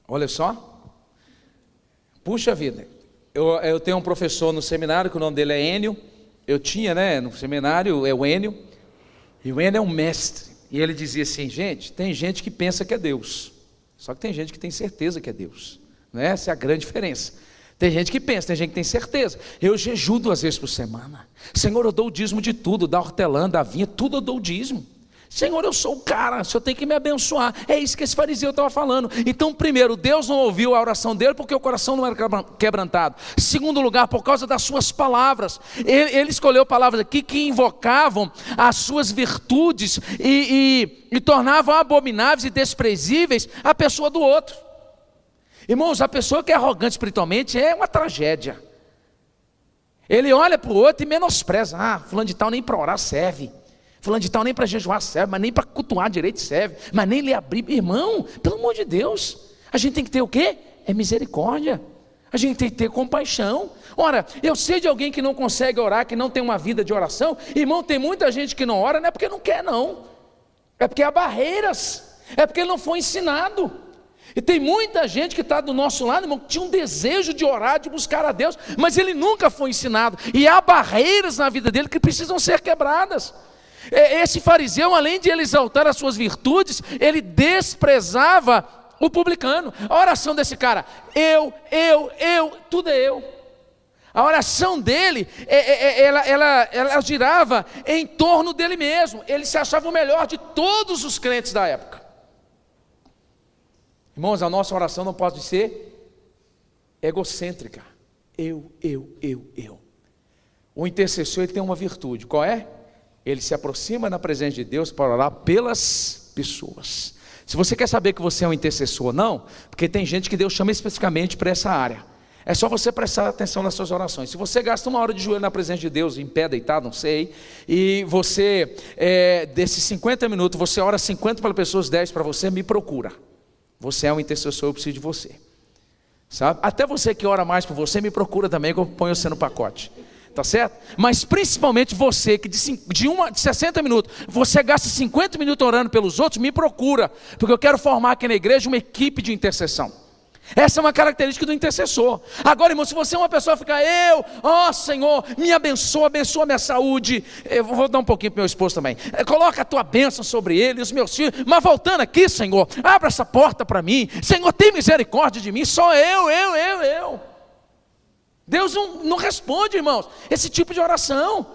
Olha só, puxa vida. Eu tenho um professor no seminário, que o nome dele é Enio. Eu tinha, no seminário, é o Enio. E o Enio é um mestre. E ele dizia assim: gente, tem gente que pensa que é Deus, só que tem gente que tem certeza que é Deus. Essa é a grande diferença. Tem gente que pensa, tem gente que tem certeza. Eu jejuo 2 vezes por semana. Senhor, eu dou o dízimo de tudo, da hortelã, da vinha, tudo eu dou o dízimo. Senhor, eu sou o cara, o Senhor tem que me abençoar. É isso que esse fariseu estava falando. Então, primeiro, Deus não ouviu a oração dele porque o coração não era quebrantado. Segundo lugar, por causa das suas palavras. Ele escolheu palavras aqui que invocavam as suas virtudes e tornavam abomináveis e desprezíveis a pessoa do outro. Irmãos, a pessoa que é arrogante espiritualmente é uma tragédia. Ele olha para o outro e menospreza. Ah, fulano de tal nem para orar serve. Fulano de tal nem para jejuar serve, mas nem para cultuar direito serve, mas nem ler a Bíblia. Irmão, pelo amor de Deus, a gente tem que ter o quê? É misericórdia. A gente tem que ter compaixão. Ora, eu sei de alguém que não consegue orar, que não tem uma vida de oração. Irmão, tem muita gente que não ora, não é porque não quer não. É porque há barreiras. É porque ele não foi ensinado. E tem muita gente que está do nosso lado, irmão, que tinha um desejo de orar, de buscar a Deus, mas ele nunca foi ensinado. E há barreiras na vida dele que precisam ser quebradas. Esse fariseu, além de ele exaltar as suas virtudes, ele desprezava o publicano. A oração desse cara: eu, tudo é eu. A oração dele, ela girava em torno dele mesmo. Ele se achava o melhor de todos os crentes da época. Irmãos, a nossa oração não pode ser egocêntrica. Eu. O intercessor, ele tem uma virtude, qual é? Ele se aproxima na presença de Deus para orar pelas pessoas. Se você quer saber que você é um intercessor ou não, porque tem gente que Deus chama especificamente para essa área. É só você prestar atenção nas suas orações. Se você gasta 1 hora de joelho na presença de Deus, em pé, deitado, não sei, e você, desses 50 minutos, você ora 50 para pessoas, 10 para você, me procura. Você é um intercessor, eu preciso de você. Sabe? Até você que ora mais por você, me procura também, que eu ponho você no pacote. Tá certo? Mas principalmente você, que de 60 minutos, você gasta 50 minutos orando pelos outros, me procura. Porque eu quero formar aqui na igreja uma equipe de intercessão. Essa é uma característica do intercessor. Agora, irmão, se você é uma pessoa que fica, Senhor, me abençoa a minha saúde. Eu vou dar um pouquinho para o meu esposo também. Coloca a tua bênção sobre ele, os meus filhos. Mas voltando aqui, Senhor, abra essa porta para mim. Senhor, tem misericórdia de mim. Só eu. Deus não responde, irmãos, esse tipo de oração.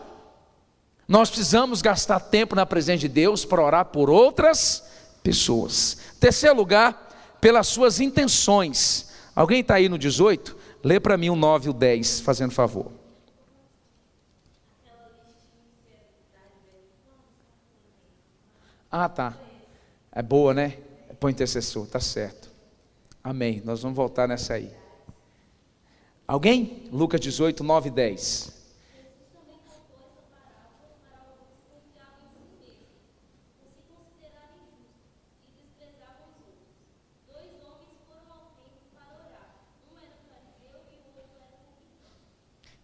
Nós precisamos gastar tempo na presença de Deus para orar por outras pessoas. Terceiro lugar, pelas suas intenções. Alguém está aí no 18? Lê para mim o 9 e o 10, fazendo favor. Ah, tá. É boa, né? É para o intercessor, tá certo. Amém. Nós vamos voltar nessa aí. Alguém? Lucas 18, 9 e 10.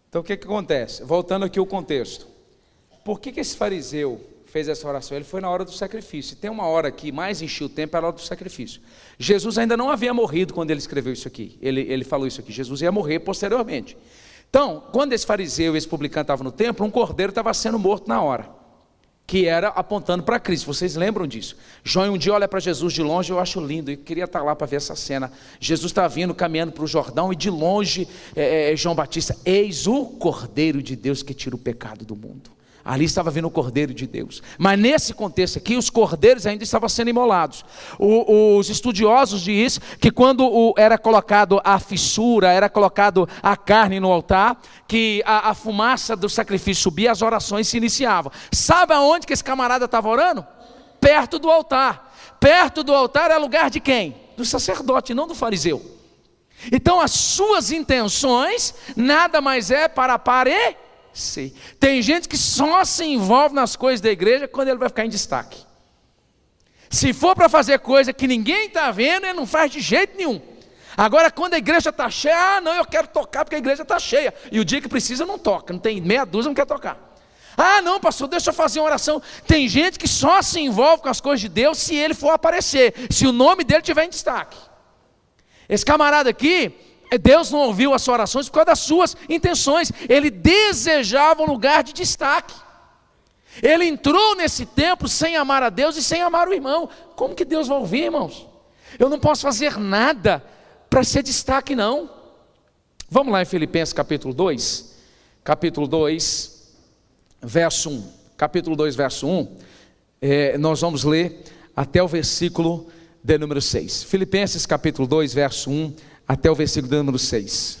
Então o que acontece? Voltando aqui ao contexto. Por que esse fariseu fez essa oração? Ele foi na hora do sacrifício. Tem uma hora que mais encheu o tempo, era a hora do sacrifício. Jesus ainda não havia morrido quando ele escreveu isso aqui. Ele falou isso aqui. Jesus ia morrer posteriormente. Então, quando esse fariseu e esse publicano estavam no templo, um cordeiro estava sendo morto na hora, que era apontando para Cristo. Vocês lembram disso? João um dia olha para Jesus de longe, eu acho lindo, eu queria estar lá para ver essa cena. Jesus está vindo, caminhando para o Jordão, e de longe João Batista, eis o Cordeiro de Deus que tira o pecado do mundo. Ali estava vindo o Cordeiro de Deus. Mas nesse contexto aqui, os cordeiros ainda estavam sendo imolados. Os estudiosos dizem que quando era colocado a fissura, era colocado a carne no altar, que a fumaça do sacrifício subia, as orações se iniciavam. Sabe aonde que esse camarada estava orando? Perto do altar. Perto do altar é lugar de quem? Do sacerdote, não do fariseu. Então as suas intenções nada mais é para aparecer. Sim. Tem gente que só se envolve nas coisas da igreja quando ele vai ficar em destaque. Se for para fazer coisa que ninguém está vendo, ele não faz de jeito nenhum. Agora quando a igreja está cheia, não, eu quero tocar porque a igreja está cheia. E o dia que precisa não toca, não tem meia dúzia, não quer tocar. Não, pastor, deixa eu fazer uma oração. Tem gente que só se envolve com as coisas de Deus se ele for aparecer, se o nome dele estiver em destaque. Esse camarada aqui, Deus não ouviu as suas orações por causa das suas intenções. Ele desejava um lugar de destaque. Ele entrou nesse templo sem amar a Deus e sem amar o irmão. Como que Deus vai ouvir, irmãos? Eu não posso fazer nada para ser destaque, não. Vamos lá em Filipenses capítulo 2. Capítulo 2, verso 1. Capítulo 2, verso 1. Nós vamos ler até o versículo de número 6. Filipenses capítulo 2, verso 1. Até o versículo de número 6.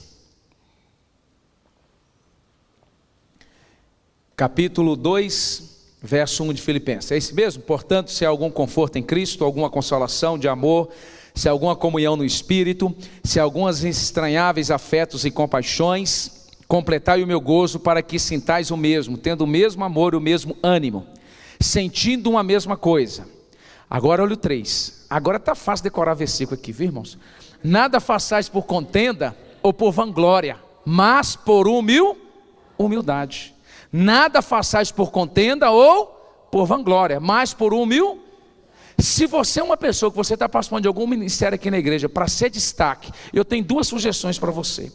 Capítulo 2, verso 1 de Filipenses. É esse mesmo? Portanto, se há algum conforto em Cristo, alguma consolação de amor, se há alguma comunhão no Espírito, se há alguns estranháveis afetos e compaixões, completai o meu gozo para que sintais o mesmo, tendo o mesmo amor e o mesmo ânimo, sentindo uma mesma coisa. Agora olha o 3. Agora está fácil decorar versículo aqui, viu, irmãos? Nada façais por contenda ou por vanglória, mas por humildade. Nada façais por contenda ou por vanglória, mas por humildade. Se você é uma pessoa que você está participando de algum ministério aqui na igreja para ser destaque, eu tenho duas sugestões para você.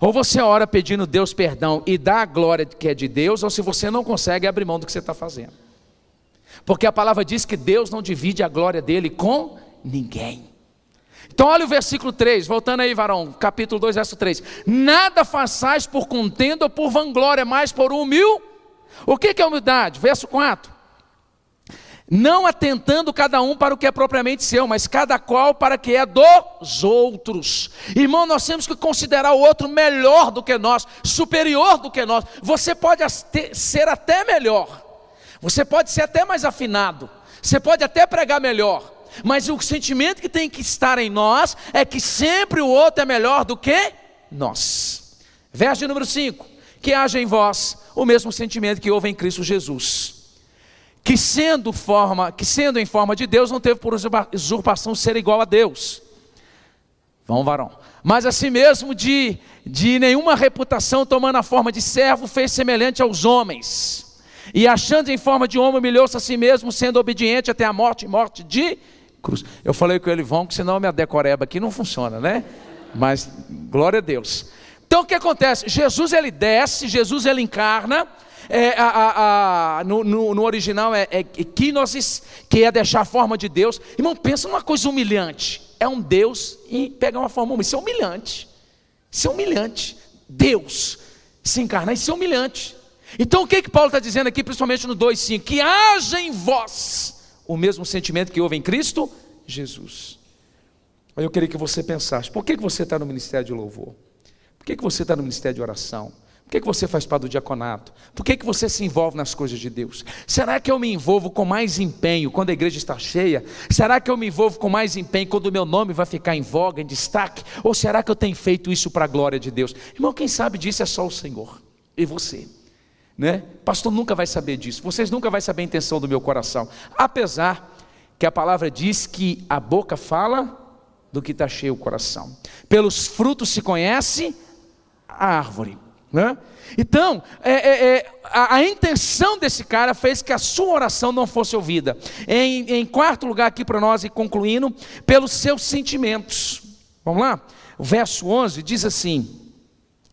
Ou você ora pedindo Deus perdão e dá a glória que é de Deus, ou se você não consegue, abrir mão do que você está fazendo. Porque a palavra diz que Deus não divide a glória dele com ninguém. Então olha o versículo 3, voltando aí, varão, capítulo 2, verso 3. Nada façais por contenda ou por vanglória, mas por humildade. O que é humildade? Verso 4. Não atentando cada um para o que é propriamente seu, mas cada qual para o que é dos outros. Irmão, nós temos que considerar o outro melhor do que nós, superior do que nós. Você pode ser até melhor, você pode ser até mais afinado, você pode até pregar melhor, mas o sentimento que tem que estar em nós é que sempre o outro é melhor do que nós. Verso de número 5, que haja em vós o mesmo sentimento que houve em Cristo Jesus, que sendo em forma de Deus, não teve por usurpação ser igual a Deus. Vamos, varão. Mas a si mesmo de nenhuma reputação, tomando a forma de servo, fez semelhante aos homens. E achando em forma de homem, humilhou-se a si mesmo, sendo obediente até a morte, e morte de cruz. Eu falei com ele, que senão minha decoreba aqui não funciona, né? Mas, glória a Deus. Então o que acontece? Jesus ele desce, Jesus ele encarna. No original é kenosis, que é deixar a forma de Deus. Irmão, pensa numa coisa humilhante. É um Deus e pegar uma forma humana. Isso é humilhante. Isso é humilhante. Deus se encarnar, isso é humilhante. Então o que Paulo está dizendo aqui, principalmente no 2,5? Que haja em vós o mesmo sentimento que houve em Cristo Jesus. Aí eu queria que você pensasse, por que você está no ministério de louvor? Por que você está no ministério de oração? Por que você faz parte do diaconato? Por que você se envolve nas coisas de Deus? Será que eu me envolvo com mais empenho quando a igreja está cheia? Será que eu me envolvo com mais empenho quando o meu nome vai ficar em voga, em destaque? Ou será que eu tenho feito isso para a glória de Deus? Irmão, quem sabe disso é só o Senhor e você, né? Pastor nunca vai saber disso, vocês nunca vão saber a intenção do meu coração. Apesar que a palavra diz que a boca fala do que está cheio o coração. Pelos frutos se conhece a árvore, né? Então, a intenção desse cara fez que a sua oração não fosse ouvida. Em quarto lugar aqui para nós, e concluindo, pelos seus sentimentos. Vamos lá? O verso 11 diz assim,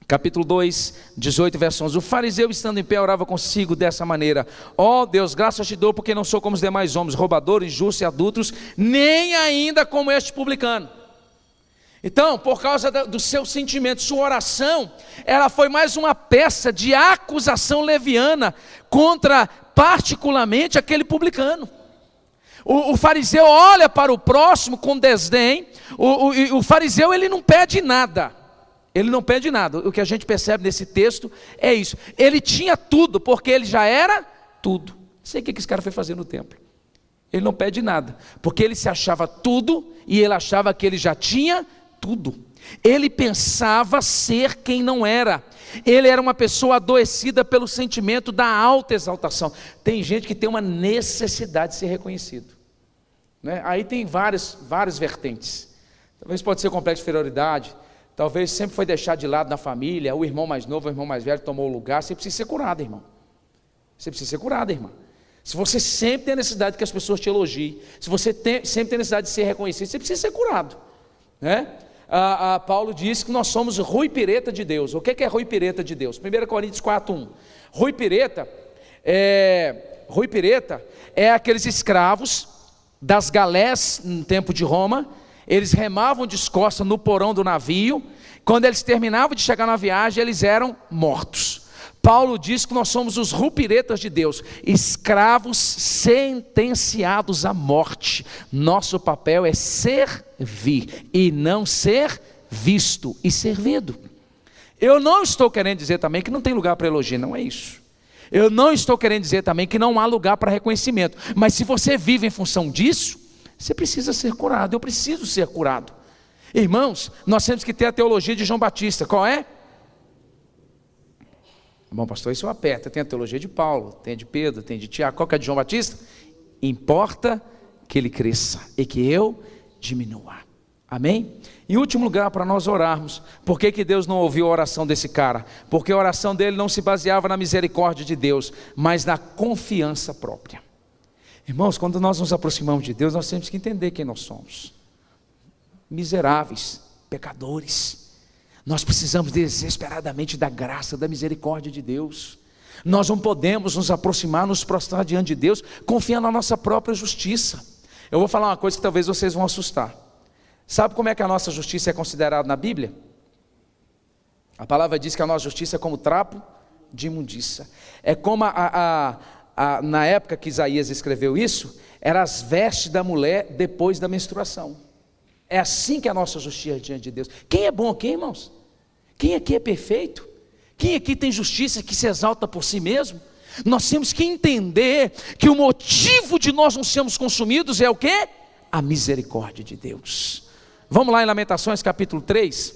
capítulo 2, 18, verso 11. O fariseu estando em pé orava consigo dessa maneira: ó Deus, graças te dou, porque não sou como os demais homens, roubadores, injustos e adúlteros, nem ainda como este publicano. Então, por causa do seu sentimento, sua oração, ela foi mais uma peça de acusação leviana contra particularmente aquele publicano. O fariseu olha para o próximo com desdém. O fariseu ele não pede nada. Ele não pede nada. O que a gente percebe nesse texto é isso. Ele tinha tudo, porque ele já era tudo. Não sei o que esse cara foi fazer no templo. Ele não pede nada, porque ele se achava tudo e ele achava que ele já tinha tudo. Ele pensava ser quem não era. Ele era uma pessoa adoecida pelo sentimento da alta exaltação. Tem gente que tem uma necessidade de ser reconhecido, né? Aí tem várias vertentes. Talvez pode ser complexo de inferioridade. Talvez sempre foi deixado de lado na família. O irmão mais novo, o irmão mais velho tomou o lugar. Você precisa ser curado, irmão. Você precisa ser curado, irmão. Se você sempre tem a necessidade que as pessoas te elogiem, se você sempre tem a necessidade de ser reconhecido, você precisa ser curado, né? Paulo diz que nós somos Rui Pireta de Deus. O que é Rui Pireta de Deus? 1 Coríntios 4:1. Rui Pireta é aqueles escravos das galés no tempo de Roma. Eles remavam de costas no porão do navio. Quando eles terminavam de chegar na viagem, eles eram mortos. Paulo diz que nós somos os rupiretas de Deus, escravos sentenciados à morte. Nosso papel é servir e não ser visto e servido. Eu não estou querendo dizer também que não tem lugar para elogio, não é isso. Eu não estou querendo dizer também que não há lugar para reconhecimento, mas se você vive em função disso, você precisa ser curado. Eu preciso ser curado. Irmãos, nós temos que ter a teologia de João Batista. Qual é? Bom, pastor, isso aperta. Tem a teologia de Paulo, tem a de Pedro, tem a de Tiago. Qual que é a de João Batista? Importa que ele cresça e que eu diminua. Amém? Em último lugar, para nós orarmos, por que Deus não ouviu a oração desse cara? Porque a oração dele não se baseava na misericórdia de Deus, mas na confiança própria. Irmãos, quando nós nos aproximamos de Deus, nós temos que entender quem nós somos. Miseráveis, pecadores. Nós precisamos desesperadamente da graça, da misericórdia de Deus. Nós não podemos nos aproximar, nos prostrar diante de Deus, confiando na nossa própria justiça. Eu vou falar uma coisa que talvez vocês vão assustar. Sabe como é que a nossa justiça é considerada na Bíblia? A palavra diz que a nossa justiça é como trapo de imundícia. É como na época que Isaías escreveu isso, eram as vestes da mulher depois da menstruação. É assim que é a nossa justiça diante de Deus. Quem é bom aqui, irmãos? Quem aqui é perfeito? Quem aqui tem justiça que se exalta por si mesmo? Nós temos que entender que o motivo de nós não sermos consumidos é o quê? A misericórdia de Deus. Vamos lá em Lamentações capítulo 3,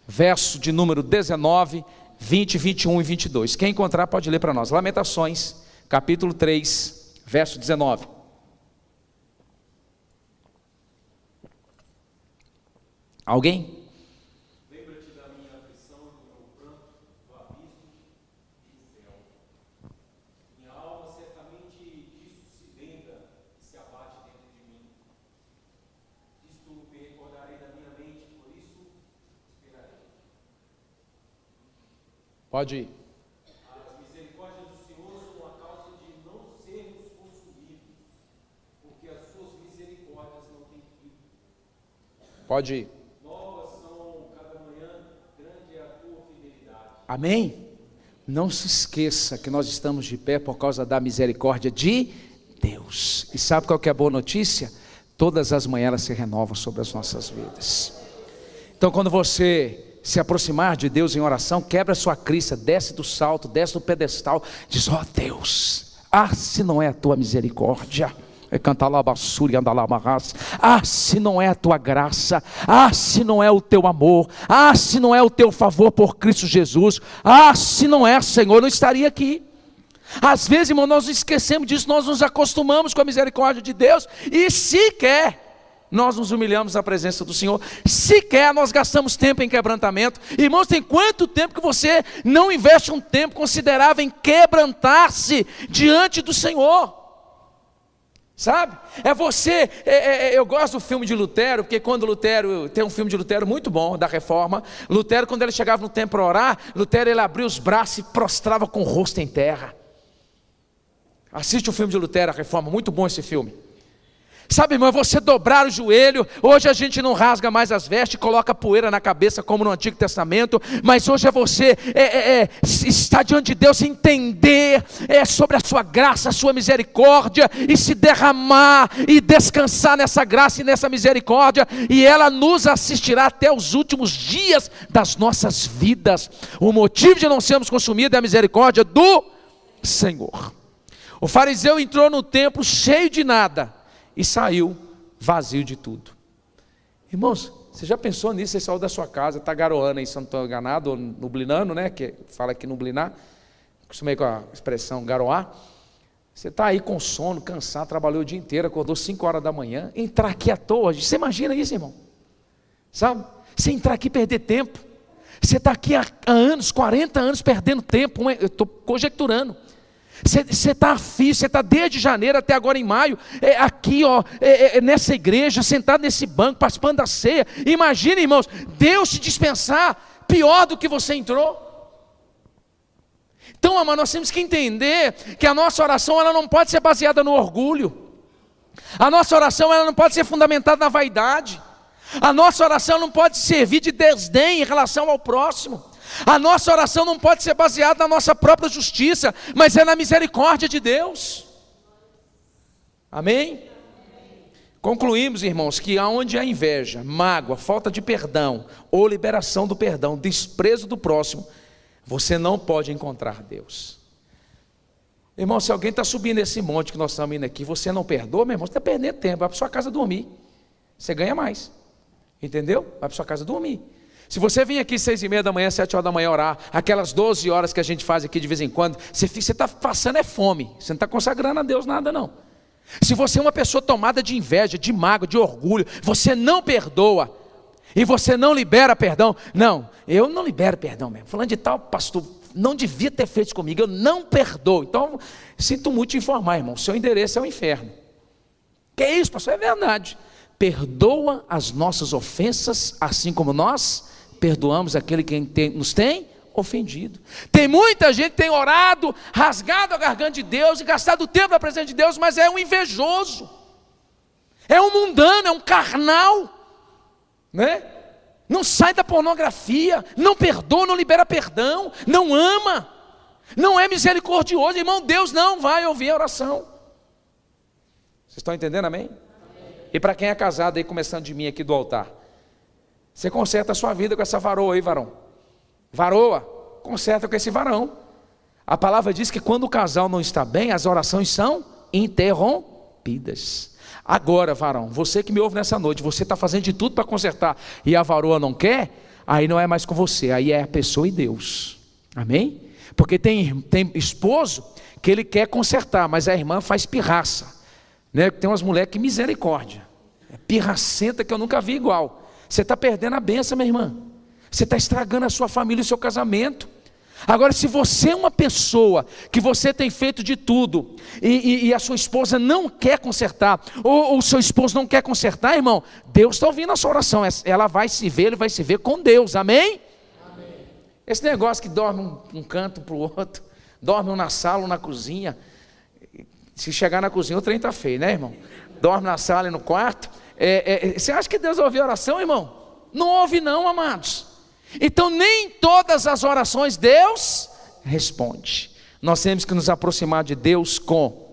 verso de número 19, 20, 21 e 22. Quem encontrar pode ler para nós. Lamentações, capítulo 3, verso 19. Alguém? Lembra-te da minha aflição e do meu pranto, do abismo e do céu. Minha alma certamente disso se lembra e se abate dentro de mim. Disto me recordarei da minha mente, por isso esperarei. Pode ir. As misericórdias do Senhor são a causa de não sermos consumidos, porque as suas misericórdias não têm fim. Pode ir. Novas são cada manhã, grande é a tua fidelidade. Amém? Não se esqueça que nós estamos de pé por causa da misericórdia de Deus. E sabe qual que é a boa notícia? Todas as manhãs ela se renova sobre as nossas vidas. Então quando você se aproximar de Deus em oração, quebra a sua crista, desce do salto, desce do pedestal, diz: ó Deus, se não é a tua misericórdia, se não é a tua graça, se não é o teu amor, se não é o teu favor por Cristo Jesus, se não é, Senhor, eu não estaria aqui. Às vezes, irmão, nós esquecemos disso, nós nos acostumamos com a misericórdia de Deus e sequer nós nos humilhamos na presença do Senhor, sequer nós gastamos tempo em quebrantamento. Irmãos, tem quanto tempo que você não investe um tempo considerável em quebrantar-se diante do Senhor? Sabe? Eu gosto do filme de Lutero, porque quando Lutero, tem um filme de Lutero muito bom, da Reforma. Lutero, quando ele chegava no templo para orar, Lutero, ele abria os braços e prostrava com o rosto em terra. Assiste o filme de Lutero, a Reforma, muito bom esse filme. Sabe, irmão, você dobrar o joelho. Hoje a gente não rasga mais as vestes, coloca poeira na cabeça como no Antigo Testamento, mas hoje é você estar diante de Deus, entender sobre a sua graça, a sua misericórdia, e se derramar e descansar nessa graça e nessa misericórdia, e ela nos assistirá até os últimos dias das nossas vidas. O motivo de não sermos consumidos é a misericórdia do Senhor. O fariseu entrou no templo cheio de nada e saiu vazio de tudo. Irmãos, você já pensou nisso? Você saiu da sua casa, está garoando aí, se eu não estou enganado, ou nublinando, né? Que fala aqui nublinar, acostumei com a expressão garoar. Você está aí com sono, cansado, trabalhou o dia inteiro, acordou 5 horas da manhã, entrar aqui à toa. Você imagina isso, irmão? Sabe? Você entrar aqui e perder tempo. Você está aqui há anos, 40 anos perdendo tempo. Eu estou conjecturando. Você está afim, você está desde janeiro até agora em maio, aqui nessa igreja, sentado nesse banco, participando da ceia. Imagina, irmãos, Deus te dispensar pior do que você entrou. Então, amado, nós temos que entender que a nossa oração ela não pode ser baseada no orgulho. A nossa oração ela não pode ser fundamentada na vaidade. A nossa oração não pode servir de desdém em relação ao próximo. A nossa oração não pode ser baseada na nossa própria justiça, mas é na misericórdia de Deus. Amém? Concluímos, irmãos, que aonde há inveja, mágoa, falta de perdão, ou liberação do perdão, desprezo do próximo, você não pode encontrar Deus. Irmão, se alguém está subindo esse monte que nós estamos indo aqui, você não perdoa, meu irmão, você está perdendo tempo, vai para sua casa dormir, você ganha mais, entendeu? Vai para sua casa dormir. Se você vir aqui 6h30 da manhã, 7 horas da manhã orar, aquelas 12 horas que a gente faz aqui de vez em quando, você está passando fome, você não está consagrando a Deus nada não. Se você é uma pessoa tomada de inveja, de mágoa, de orgulho, você não perdoa, e você não libera perdão, não, eu não libero perdão mesmo, falando de tal pastor, não devia ter feito comigo, eu não perdoo. Então, sinto muito te informar, irmão, seu endereço é o inferno. Que é isso, pastor? É verdade. Perdoa as nossas ofensas, assim como nós perdoamos aquele que nos tem ofendido. Tem muita gente que tem orado, rasgado a garganta de Deus e gastado tempo na presença de Deus, mas é um invejoso, é um mundano, é um carnal, né? Não sai da pornografia, não perdoa, não libera perdão, não ama, não é misericordioso. Irmão, Deus não vai ouvir a oração. Vocês estão entendendo, amém? E para quem é casado aí, começando de mim aqui do altar, você conserta a sua vida com essa varoa aí, varão. Varoa, conserta com esse varão. A palavra diz que quando o casal não está bem, as orações são interrompidas. Agora, varão, você que me ouve nessa noite, você está fazendo de tudo para consertar e a varoa não quer, aí não é mais com você, aí é a pessoa e Deus. Amém? Porque tem esposo que ele quer consertar, mas a irmã faz pirraça, né? Tem umas mulheres que misericórdia, é pirracenta que eu nunca vi igual. Você está perdendo a bênção, minha irmã. Você está estragando a sua família e o seu casamento. Agora, se você é uma pessoa que você tem feito de tudo e a sua esposa não quer consertar, ou o seu esposo não quer consertar, irmão, Deus está ouvindo a sua oração. Ela vai se ver, ele vai se ver com Deus, amém? Amém. Esse negócio que dorme um canto para o outro, dorme um na sala, um na cozinha. Se chegar na cozinha, o trem está feio, né, irmão? Dorme na sala e no quarto. Você acha que Deus ouviu a oração, irmão? Não ouve não, amados. Então nem todas as orações Deus responde. Nós temos que nos aproximar de Deus com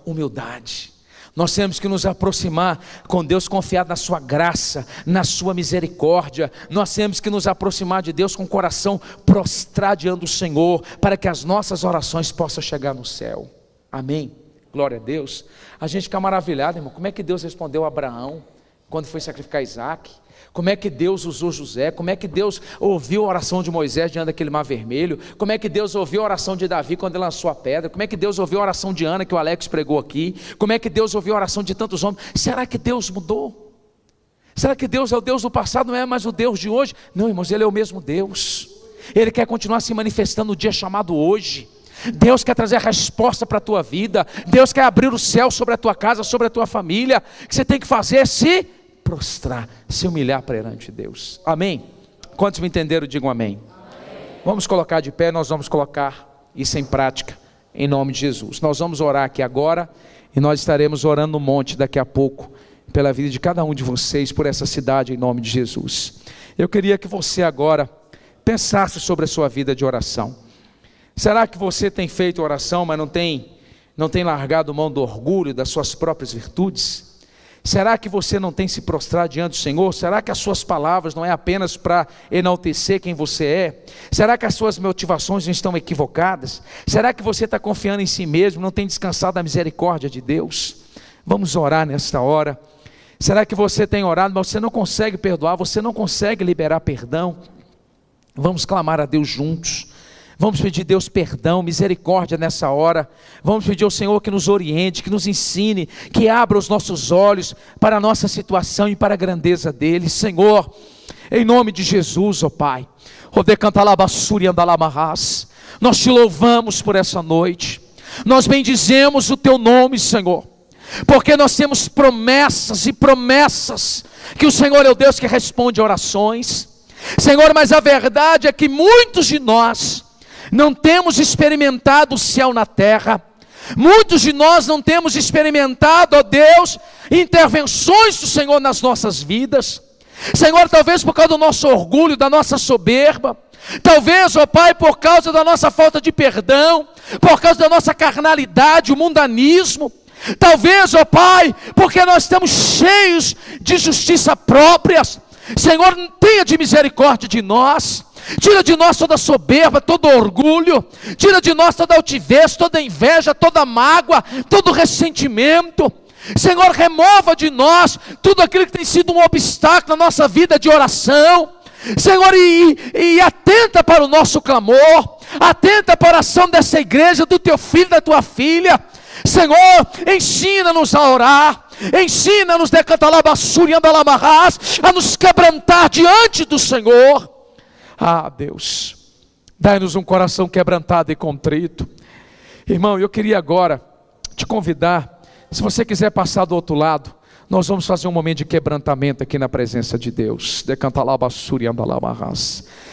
humildade. Nós temos que nos aproximar com Deus confiado na sua graça, na sua misericórdia. Nós temos que nos aproximar de Deus com o coração prostrado diante do Senhor, para que as nossas orações possam chegar no céu. Amém? Glória a Deus. A gente fica maravilhado, irmão, como é que Deus respondeu a Abraão quando foi sacrificar Isaac? Como é que Deus usou José? Como é que Deus ouviu a oração de Moisés diante daquele mar vermelho? Como é que Deus ouviu a oração de Davi quando ele lançou a pedra? Como é que Deus ouviu a oração de Ana que o Alex pregou aqui? Como é que Deus ouviu a oração de tantos homens? Será que Deus mudou? Será que Deus é o Deus do passado, não é mais o Deus de hoje? Não, irmãos, Ele é o mesmo Deus. Ele quer continuar se manifestando no dia chamado hoje. Deus quer trazer a resposta para a tua vida. Deus quer abrir o céu sobre a tua casa, sobre a tua família. O que você tem que fazer é se prostrar, se humilhar perante Deus. Amém? Quantos me entenderam, digam amém. Vamos colocar de pé, nós vamos colocar isso em prática, em nome de Jesus. Nós vamos orar aqui agora, e nós estaremos orando no monte daqui a pouco, pela vida de cada um de vocês, por essa cidade, em nome de Jesus. Eu queria que você agora pensasse sobre a sua vida de oração. Será que você tem feito oração, mas não tem largado mão do orgulho, das suas próprias virtudes? Será que você não tem se prostrado diante do Senhor? Será que as suas palavras não é apenas para enaltecer quem você é? Será que as suas motivações não estão equivocadas? Será que você está confiando em si mesmo, não tem descansado da misericórdia de Deus? Vamos orar nesta hora. Será que você tem orado, mas você não consegue perdoar, você não consegue liberar perdão? Vamos clamar a Deus juntos. Vamos pedir a Deus perdão, misericórdia nessa hora. Vamos pedir ao Senhor que nos oriente, que nos ensine, que abra os nossos olhos para a nossa situação e para a grandeza dEle. Senhor, em nome de Jesus, ó Pai, nós te louvamos por essa noite. Nós bendizemos o Teu nome, Senhor, porque nós temos promessas e promessas, que o Senhor é o Deus que responde orações. Senhor, mas a verdade é que muitos de nós não temos experimentado o céu na terra. Muitos de nós não temos experimentado, ó Deus, intervenções do Senhor nas nossas vidas. Senhor, talvez por causa do nosso orgulho, da nossa soberba, talvez, ó Pai, por causa da nossa falta de perdão, por causa da nossa carnalidade, o mundanismo. Talvez, ó Pai, porque nós estamos cheios de justiça própria. Senhor, tenha de misericórdia de nós. Tira de nós toda soberba, todo orgulho. Tira de nós toda altivez, toda inveja, toda mágoa, todo ressentimento. Senhor, remova de nós tudo aquilo que tem sido um obstáculo na nossa vida de oração. Senhor, e atenta para o nosso clamor. Atenta para a oração dessa igreja, do teu filho, da tua filha. Senhor, ensina-nos a orar. Ensina-nos a nos quebrantar diante do Senhor. Ah, Deus, dai-nos um coração quebrantado e contrito. Irmão, eu queria agora te convidar, se você quiser passar do outro lado, nós vamos fazer um momento de quebrantamento aqui na presença de Deus.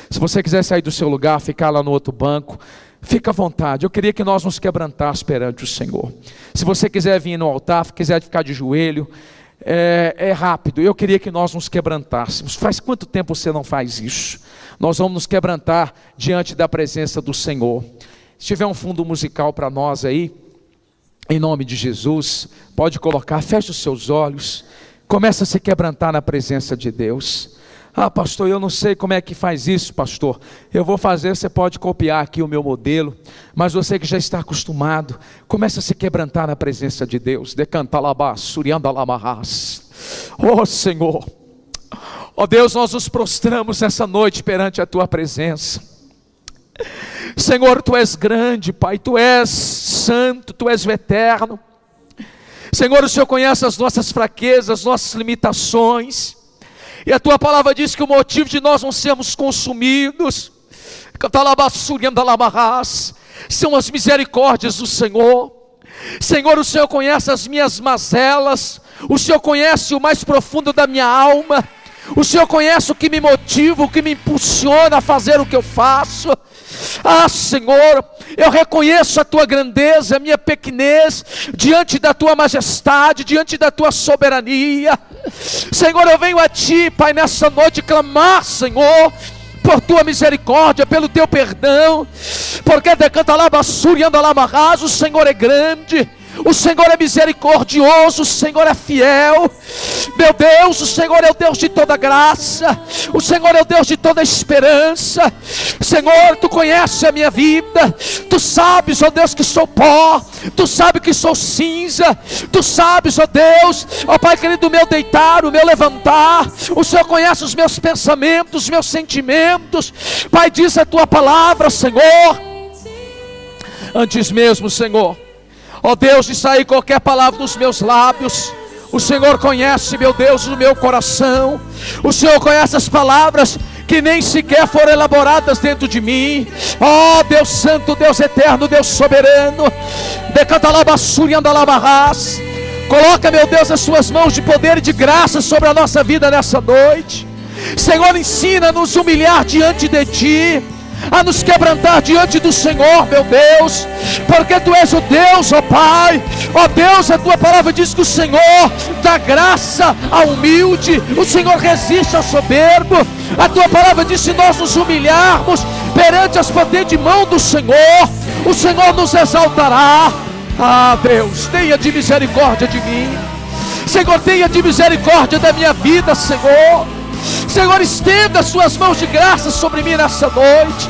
Se você quiser sair do seu lugar, ficar lá no outro banco, fica à vontade. Eu queria que nós nos quebrantássemos perante o Senhor. Se você quiser vir no altar, quiser ficar de joelho, é rápido. Eu queria que nós nos quebrantássemos. Faz quanto tempo você não faz isso? Nós vamos nos quebrantar diante da presença do Senhor. Se tiver um fundo musical para nós aí, em nome de Jesus, pode colocar, feche os seus olhos, começa a se quebrantar na presença de Deus. Ah, pastor, eu não sei como é que faz isso, pastor. Eu vou fazer, você pode copiar aqui o meu modelo, mas você que já está acostumado, começa a se quebrantar na presença de Deus. Oh, Senhor, Ó Deus, nós nos prostramos essa noite perante a Tua presença. Senhor, Tu és grande, Pai, Tu és santo, Tu és o eterno. Senhor, o Senhor conhece as nossas fraquezas, nossas limitações, e a Tua palavra diz que o motivo de nós não sermos consumidos são as misericórdias do Senhor. Senhor, o Senhor conhece as minhas mazelas, o Senhor conhece o mais profundo da minha alma, o Senhor conhece o que me motiva, o que me impulsiona a fazer o que eu faço. Ah, Senhor, eu reconheço a Tua grandeza, a minha pequenez, diante da Tua majestade, diante da Tua soberania. Senhor, eu venho a Ti, Pai, nessa noite clamar, Senhor, por Tua misericórdia, pelo Teu perdão, porque decanta lá basura e anda lá amarrado. O Senhor é grande, o Senhor é misericordioso, o Senhor é fiel. Meu Deus, o Senhor é o Deus de toda graça, o Senhor é o Deus de toda esperança. Senhor, Tu conheces a minha vida, Tu sabes, ó Deus, que sou pó, Tu sabes que sou cinza, Tu sabes, ó Deus, ó Pai querido, o meu deitar, o meu levantar. O Senhor conhece os meus pensamentos, os meus sentimentos. Pai, diz a Tua palavra, Senhor, antes mesmo, Senhor, ó Deus, de sair qualquer palavra dos meus lábios, o Senhor conhece, meu Deus, o meu coração. O Senhor conhece as palavras que nem sequer foram elaboradas dentro de mim. Ó Deus santo, Deus eterno, Deus soberano, decanta lá basura e anda lá barras. Coloca, meu Deus, as Suas mãos de poder e de graça sobre a nossa vida nessa noite. Senhor, ensina a nos humilhar diante de Ti, a nos quebrantar diante do Senhor, meu Deus, porque Tu és o Deus, ó Pai, ó Deus, a Tua palavra diz que o Senhor dá graça ao humilde, o Senhor resiste ao soberbo. A Tua palavra diz que se nós nos humilharmos perante as potentes mãos do Senhor, o Senhor nos exaltará. Ah, Deus, tenha de misericórdia de mim, Senhor, tenha de misericórdia da minha vida, Senhor. Senhor, estenda as Suas mãos de graça sobre mim nessa noite,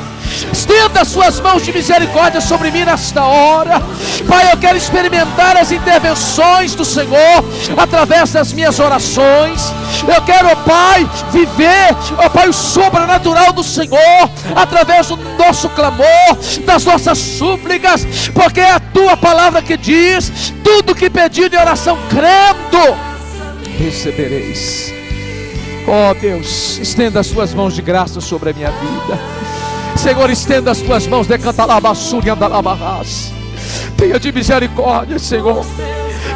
estenda as Suas mãos de misericórdia sobre mim nesta hora. Pai, eu quero experimentar as intervenções do Senhor através das minhas orações. Eu quero, ó Pai, viver, ó Pai, o sobrenatural do Senhor através do nosso clamor, das nossas súplicas, porque é a Tua palavra que diz: tudo que pedir em oração crendo, recebereis. Ó Deus, estenda as Tuas mãos de graça sobre a minha vida. Senhor, estenda as Tuas mãos, decanta lá basura e anda lá barras. Tenha de misericórdia, Senhor.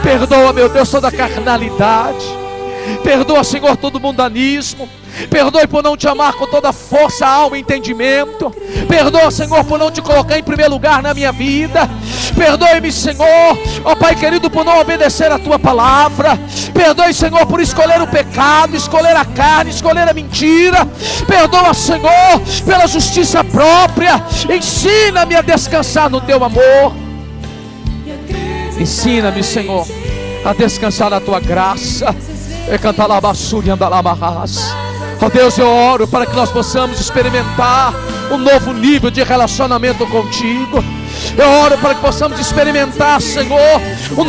Perdoa, meu Deus, toda a carnalidade. Perdoa, Senhor, todo o mundanismo. Perdoe por não Te amar com toda a força, alma e entendimento. Perdoa, Senhor, por não Te colocar em primeiro lugar na minha vida. Perdoe-me, Senhor, ó Pai querido, por não obedecer a Tua palavra. Perdoe, Senhor, por escolher o pecado, escolher a carne, escolher a mentira. Perdoa, Senhor, pela justiça própria. Ensina-me a descansar no Teu amor. Ensina-me, Senhor, a descansar na Tua graça. E cantar lá basura e andar lá barras. Ó Deus, eu oro para que nós possamos experimentar um novo nível de relacionamento contigo. Eu oro para que possamos experimentar, Senhor, um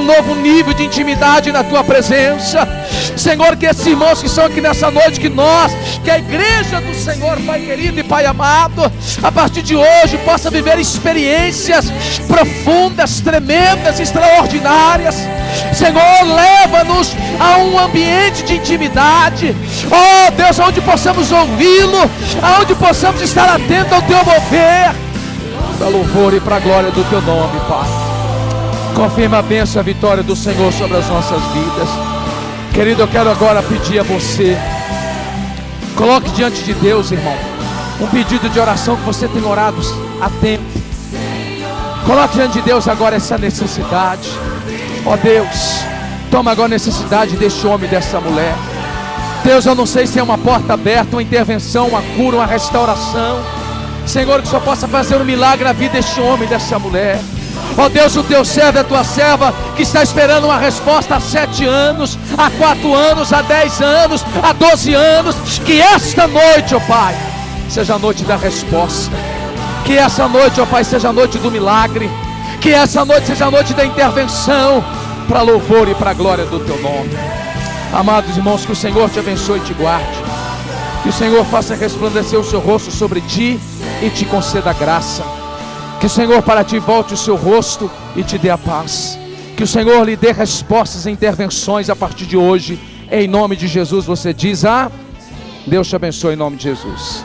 novo nível de intimidade na Tua presença. Senhor, que esses irmãos que estão aqui nessa noite, que a igreja do Senhor, Pai querido e Pai amado, a partir de hoje possa viver experiências profundas, tremendas, extraordinárias. Senhor, leva-nos a um ambiente de intimidade, ó Deus, onde possamos ouvi-lo, aonde possamos estar atentos ao Teu mover, para louvor e para a glória do Teu nome, Pai. Confirma a bênção e a vitória do Senhor sobre as nossas vidas. Querido, eu quero agora pedir a você, coloque diante de Deus, irmão, um pedido de oração que você tem orado há tempo. Coloque diante de Deus agora essa necessidade. Ó Deus, toma agora a necessidade deste homem e dessa mulher. Deus, eu não sei se é uma porta aberta, uma intervenção, uma cura, uma restauração. Senhor, que só possa fazer um milagre na vida deste homem e dessa mulher. Ó Deus, o Teu servo e a Tua serva que está esperando uma resposta há 7 anos, há 4 anos, há 10 anos, há 12 anos. Que esta noite, ó Pai, seja a noite da resposta. Que essa noite, ó Pai, seja a noite do milagre. Que essa noite seja a noite da intervenção, para louvor e para a glória do Teu nome. Amados irmãos, que o Senhor te abençoe e te guarde. Que o Senhor faça resplandecer o seu rosto sobre ti e te conceda graça. Que o Senhor para ti volte o seu rosto e te dê a paz. Que o Senhor lhe dê respostas e intervenções a partir de hoje. Em nome de Jesus você diz: Deus te abençoe em nome de Jesus.